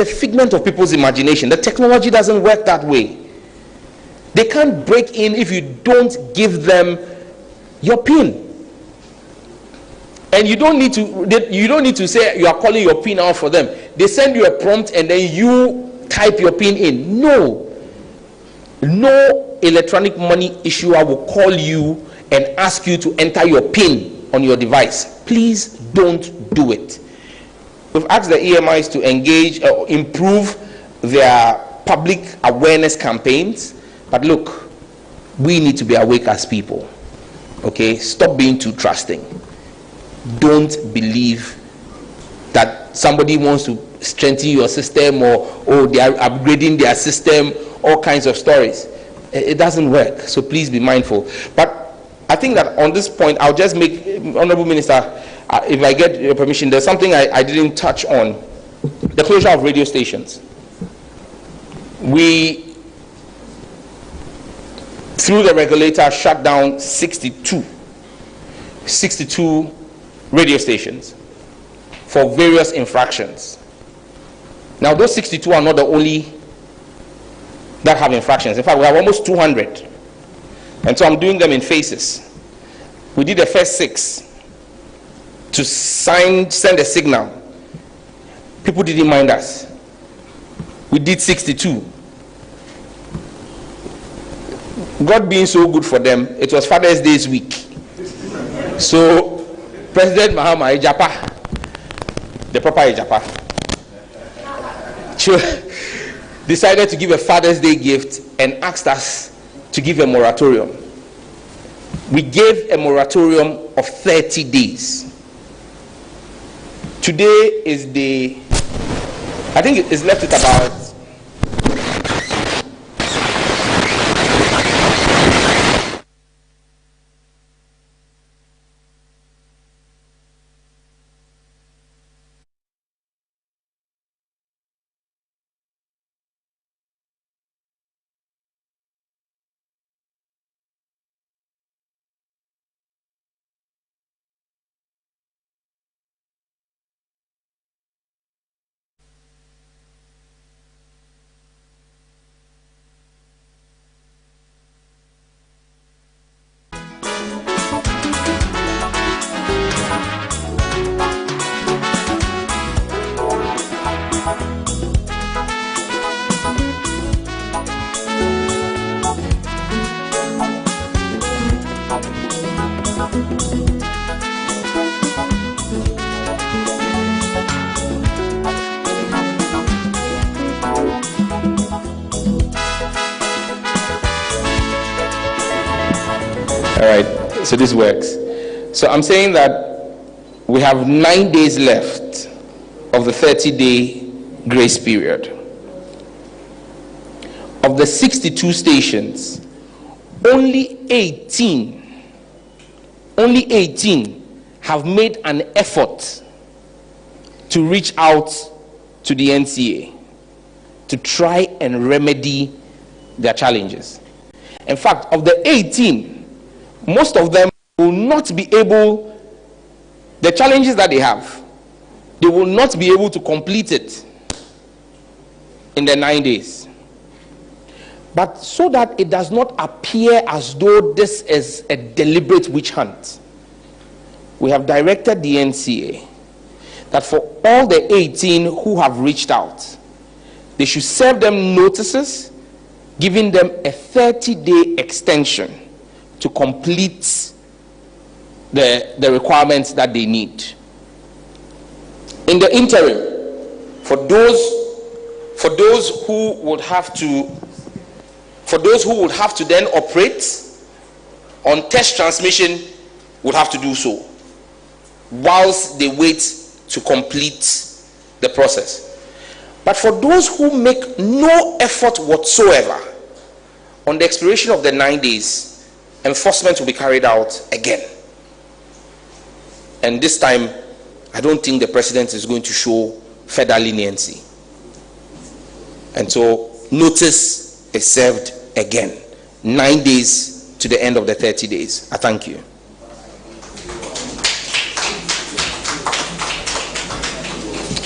a figment of people's imagination. The technology doesn't work that way. They can't break in if you don't give them your PIN. And you don't need to say you are calling your PIN out for them. They send you a prompt and then you type your PIN in. No electronic money issuer will call you and ask you to enter your PIN on your device. Please don't do it. We've asked the EMIs to engage or improve their public awareness campaigns. But look, we need to be awake as people. Okay? Stop being too trusting. Don't believe that somebody wants to strengthen your system or they are upgrading their system, all kinds of stories. It doesn't work. So please be mindful. But I think that on this point, I'll just make, Honorable Minister, if I get your permission, there's something I didn't touch on. The closure of radio stations. We, through the regulator, shut down 62 radio stations for various infractions. Now, those 62 are not the only that have infractions. In fact, we have almost 200. And so I'm doing them in phases. We did the first 6 to send a signal. People didn't mind us. We did 62. God being so good for them, it was Father's Day's week. So President Mahama Ejapa, the proper Ejapa, decided to give a Father's Day gift and asked us to give a moratorium. We gave a moratorium of 30 days. Today is the, I think it's left at about, so this works. So I'm saying that we have 9 days left of the 30-day grace period. Of the 62 stations, only 18 have made an effort to reach out to the NCA to try and remedy their challenges. In fact, of the 18, most of them will not be able, the challenges that they have, they will not be able to complete it in the 9 days. But so that it does not appear as though this is a deliberate witch hunt, we have directed the NCA that for all the 18 who have reached out, they should serve them notices, giving them a 30-day extension to complete the requirements that they need. In the interim, for those who would have to then operate on test transmission, would have to do so whilst they wait to complete the process. But for those who make no effort whatsoever, on the expiration of the 9 days, enforcement will be carried out again. And this time, I don't think the president is going to show further leniency. And so, notice is served again. 9 days to the end of the 30 days. I thank you.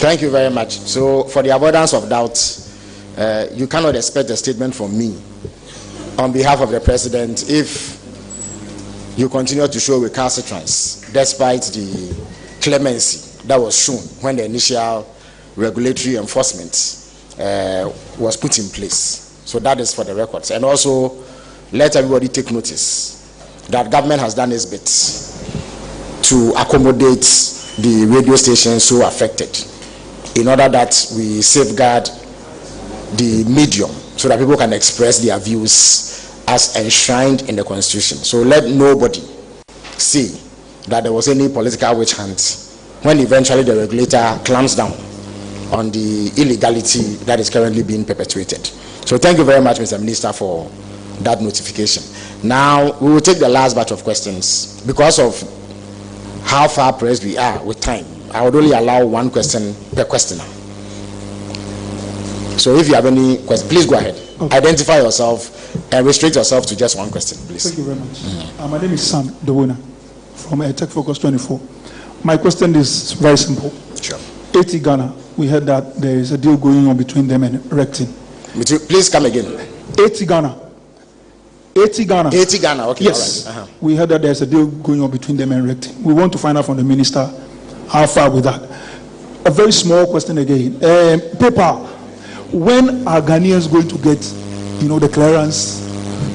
Thank you very much. So, for the avoidance of doubt, you cannot expect a statement from me on behalf of the president if you continue to show recalcitrance despite the clemency that was shown when the initial regulatory enforcement was put in place. So that is for the records. And also, let everybody take notice that government has done its bit to accommodate the radio stations so affected, in order that we safeguard the medium so that people can express their views as enshrined in the Constitution. So let nobody say that there was any political witch hunt when eventually the regulator clamps down on the illegality that is currently being perpetuated. So thank you very much, Mr. Minister, for that notification. Now we will take the last batch of questions. Because of how far pressed we are with time, I would only allow one question per questioner. So if you have any questions, please go ahead. Okay. Identify yourself and restrict yourself to just one question, please. Thank you very much. My name is Sam Dewona from Tech Focus 24. My question is very simple. Sure. 80 Ghana, we heard that there is a deal going on between them and Rectin. Please come again. 80 Ghana. 80 Ghana. 80 Ghana, okay. Yes. All right. We heard that there's a deal going on between them and Rectin. We want to find out from the minister how far with that. A very small question again. PayPal, when are Ghanaians going to get, the clearance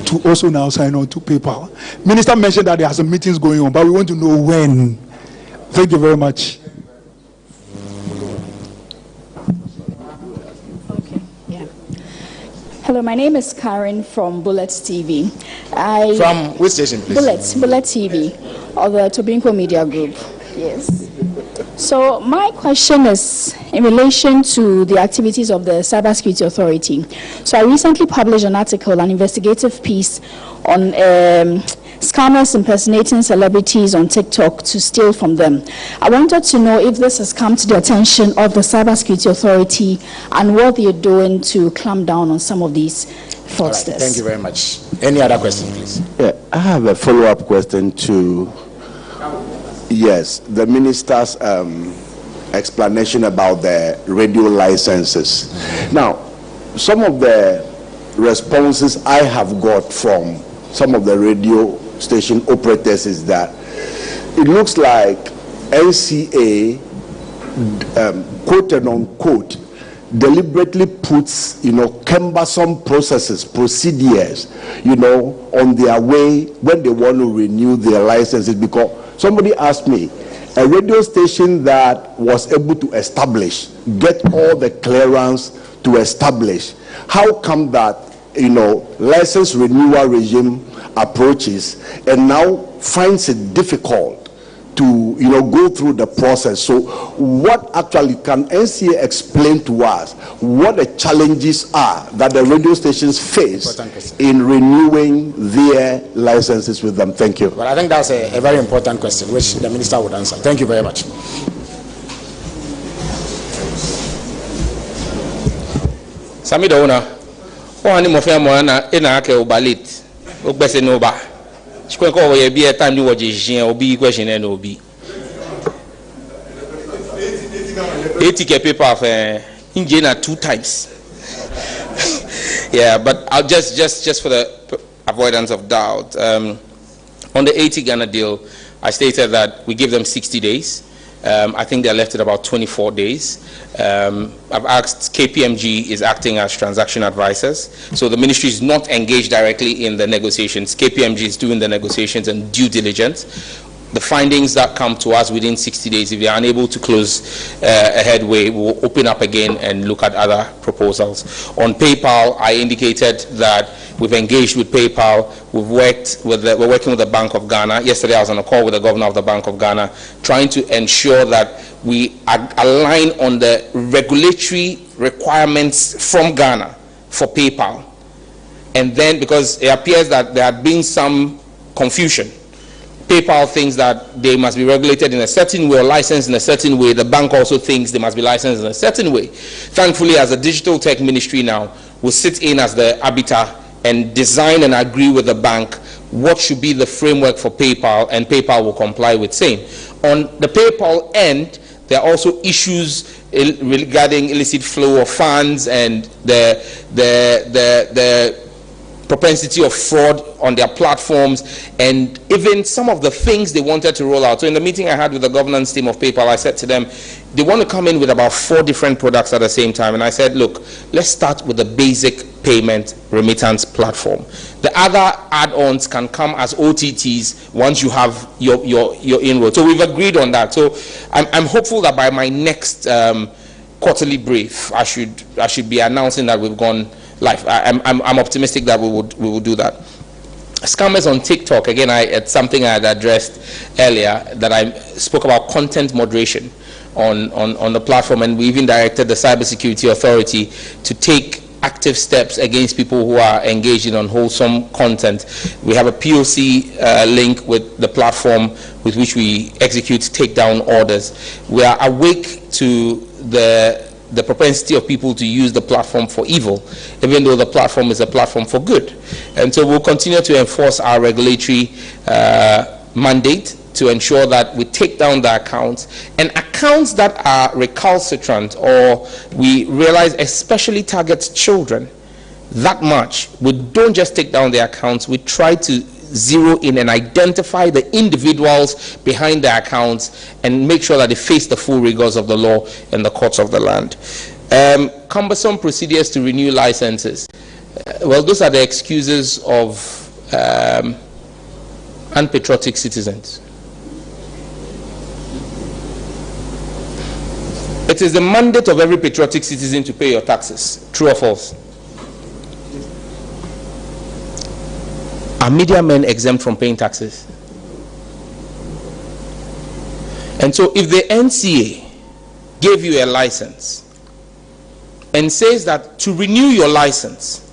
to also now sign on to PayPal? Minister mentioned that there are some meetings going on, but we want to know when. Thank you very much. Okay, yeah. Hello, my name is Karen from Bullet TV. From which station, please? Bullet TV, of the Tobinco Media Group. Yes. So my question is in relation to the activities of the Cybersecurity Authority. So I recently published an article, an investigative piece on scammers impersonating celebrities on TikTok to steal from them. I wanted to know if this has come to the attention of the Cybersecurity Authority and what they're doing to clamp down on some of these fraudsters. Right, thank you very much. Any other question, please? Yeah, I have a follow-up question to the minister's explanation about the radio licenses. Now, some of the responses I have got from some of the radio station operators is that it looks like NCA, quote and unquote, deliberately puts, cumbersome procedures, on their way when they want to renew their licenses. Because somebody asked me, a radio station that was able to get all the clearance to establish, how come that, license renewal regime approaches and now finds it difficult to go through the process. So what actually can NCA explain to us what the challenges are that the radio stations face in renewing their licenses with them? Thank you. Well, I think that's a very important question which the minister would answer. Thank you very much. Sami da una o ani mo fe mo na e na ake obalit o gbese no ba chikwe ko wo ye bi e time ni wo je jin obi question na obi etike paper for injina 2 times. Yeah, but I'll just for the avoidance of doubt, on the 80 Ghana deal, I stated that we give them 60 days. I think they're left at about 24 days. I've asked, KPMG is acting as transaction advisors. So the ministry is not engaged directly in the negotiations. KPMG is doing the negotiations and due diligence. The findings that come to us within 60 days, if they are unable to close a headway, we'll open up again and look at other proposals. On PayPal, I indicated that we've engaged with PayPal. We're working with the Bank of Ghana. Yesterday I was on a call with the governor of the Bank of Ghana, trying to ensure that we align on the regulatory requirements from Ghana for PayPal. And then, because it appears that there had been some confusion, PayPal thinks that they must be regulated in a certain way or licensed in a certain way. The bank also thinks they must be licensed in a certain way. Thankfully, as a digital tech ministry now, we'll sit in as the arbiter and design and agree with the bank what should be the framework for PayPal, and PayPal will comply with same. On the PayPal end, there are also issues regarding illicit flow of funds and the propensity of fraud on their platforms, and even some of the things they wanted to roll out. So in the meeting I had with the governance team of PayPal, I said to them, they want to come in with about 4 different products at the same time. And I said, look, let's start with the basic payment remittance platform. The other add-ons can come as OTTs once you have your inroad. So we've agreed on that. So I'm hopeful that by my next quarterly brief, I should be announcing that we've gone live. I'm optimistic that we will do that. Scammers on TikTok, again, it's something I had addressed earlier, that I spoke about content moderation on the platform, and we even directed the Cybersecurity Authority to take active steps against people who are engaged in unwholesome content. We have a POC link with the platform with which we execute takedown orders. We are awake to the propensity of people to use the platform for evil, even though the platform is a platform for good. And so we'll continue to enforce our regulatory mandate to ensure that we take down the accounts, and accounts that are recalcitrant or we realize especially targets children that much. We don't just take down the accounts, we try to zero in and identify the individuals behind the accounts and make sure that they face the full rigors of the law in the courts of the land. Cumbersome procedures to renew licenses. Well, those are the excuses of unpatriotic citizens. It is the mandate of every patriotic citizen to pay your taxes. True or false? Are media men exempt from paying taxes? And so if the NCA gave you a license and says that to renew your license,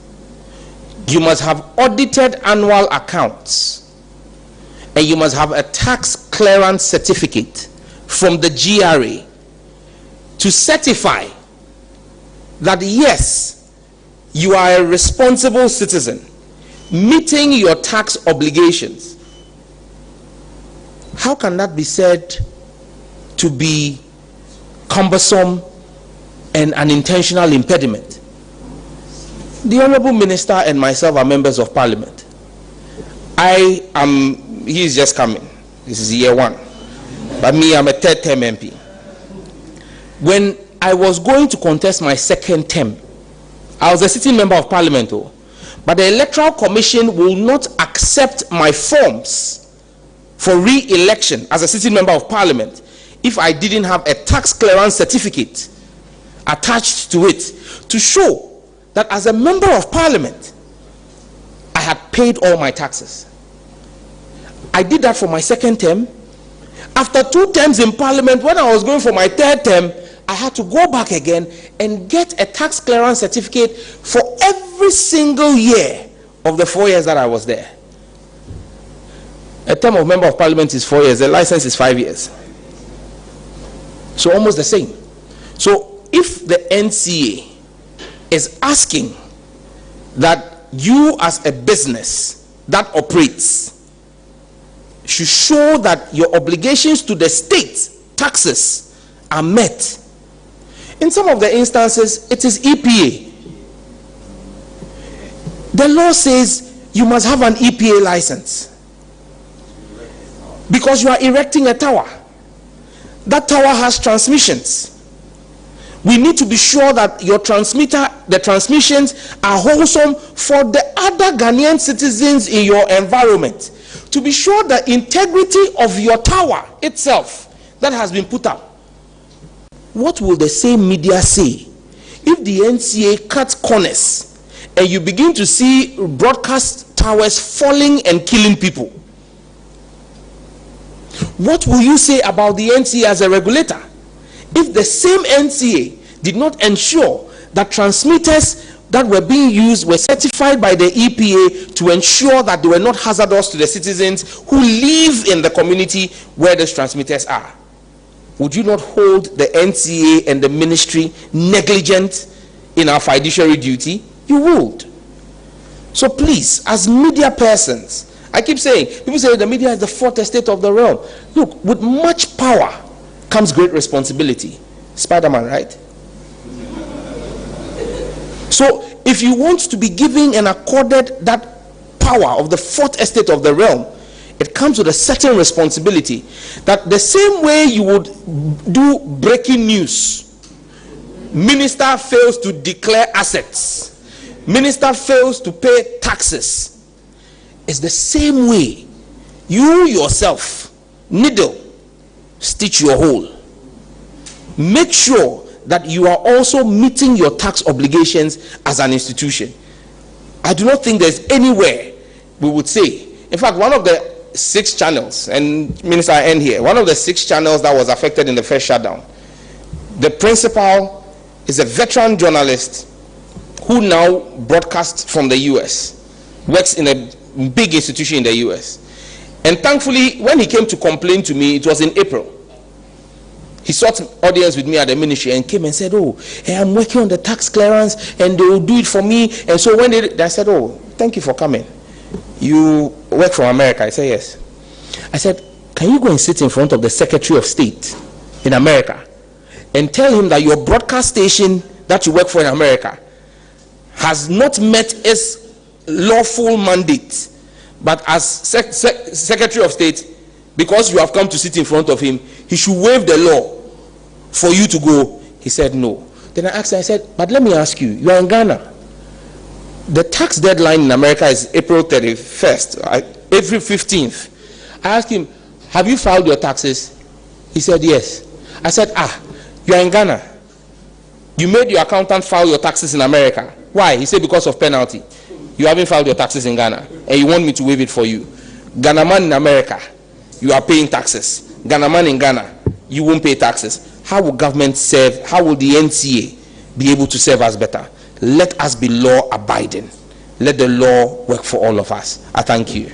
you must have audited annual accounts and you must have a tax clearance certificate from the GRA to certify that yes, you are a responsible citizen meeting your tax obligations, how can that be said to be cumbersome and an intentional impediment? The Honorable Minister and myself are members of Parliament. He is just coming. This is year 1. But me, I'm a 3rd term MP. When I was going to contest my 2nd term, I was a sitting member of Parliament, but the Electoral Commission will not accept my forms for re-election as a sitting member of Parliament if I didn't have a tax clearance certificate attached to it to show that as a member of Parliament, I had paid all my taxes. I did that for my 2nd term. after 2 terms in parliament, when I was going for my 3rd term, I had to go back again and get a tax clearance certificate for every single year of the 4 years that I was there. A term of member of parliament is 4 years, the license is 5 years. So almost the same. So if the NCA is asking that you as a business that operates should show that your obligations to the state taxes are met, in some of the instances it is EPA. The law says you must have an EPA license because you are erecting a tower. That tower has transmissions. We need to be sure that your the transmissions are wholesome for the other Ghanaian citizens in your environment. To be sure the integrity of your tower itself that has been put up. What will the same media say if the NCA cuts corners and you begin to see broadcast towers falling and killing people? What will you say about the NCA as a regulator if the same NCA did not ensure that transmitters that were being used were certified by the EPA to ensure that they were not hazardous to the citizens who live in the community where those transmitters are? Would you not hold the NCA and the ministry negligent in our fiduciary duty? You would. So please, as media persons, I keep saying, people say the media is the 4th estate of the realm. Look, with much power comes great responsibility. Spider-Man, right? So if you want to be given and accorded that power of the 4th estate of the realm, it comes with a certain responsibility that the same way you would do breaking news, minister fails to declare assets, minister fails to pay taxes, it's the same way you yourself needle stitch your hole. Make sure that you are also meeting your tax obligations as an institution. I do not think there's anywhere we would say, in fact, one of the 6 channels, and Minister, I end here, one of the 6 channels that was affected in the first shutdown, the principal is a veteran journalist who now broadcasts from the US, works in a big institution in the US. And thankfully, when he came to complain to me, it was in April. He sought audience with me at the ministry and came and said, oh, hey, I'm working on the tax clearance and they will do it for me. And so when I said, oh, thank you for coming. You work from America? I said, yes. I said, can you go and sit in front of the Secretary of State in America and tell him that your broadcast station that you work for in America has not met its lawful mandate, but as Secretary of State, because you have come to sit in front of him, he should waive the law for you to go? He said no. Then I asked him, I said, but let me ask you, you are in Ghana. The tax deadline in America is April 31st, April 15th. I asked him, have you filed your taxes? He said yes. I said, you are in Ghana. You made your accountant file your taxes in America. Why? He said because of penalty. You haven't filed your taxes in Ghana and you want me to waive it for you. Ghana man in America, you are paying taxes. Ghana man in Ghana, you won't pay taxes. How will government serve? How will the NCA be able to serve us better? Let us be law abiding. Let the law work for all of us. I thank you.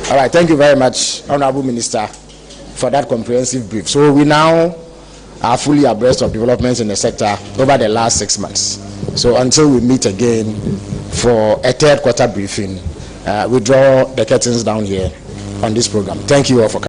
All right, thank you very much, Honorable Minister, for that comprehensive brief. So we now are fully abreast of developments in the sector over the last 6 months. So until we meet again for a 3rd quarter briefing, we draw the curtains down here on this program. Thank you all for coming.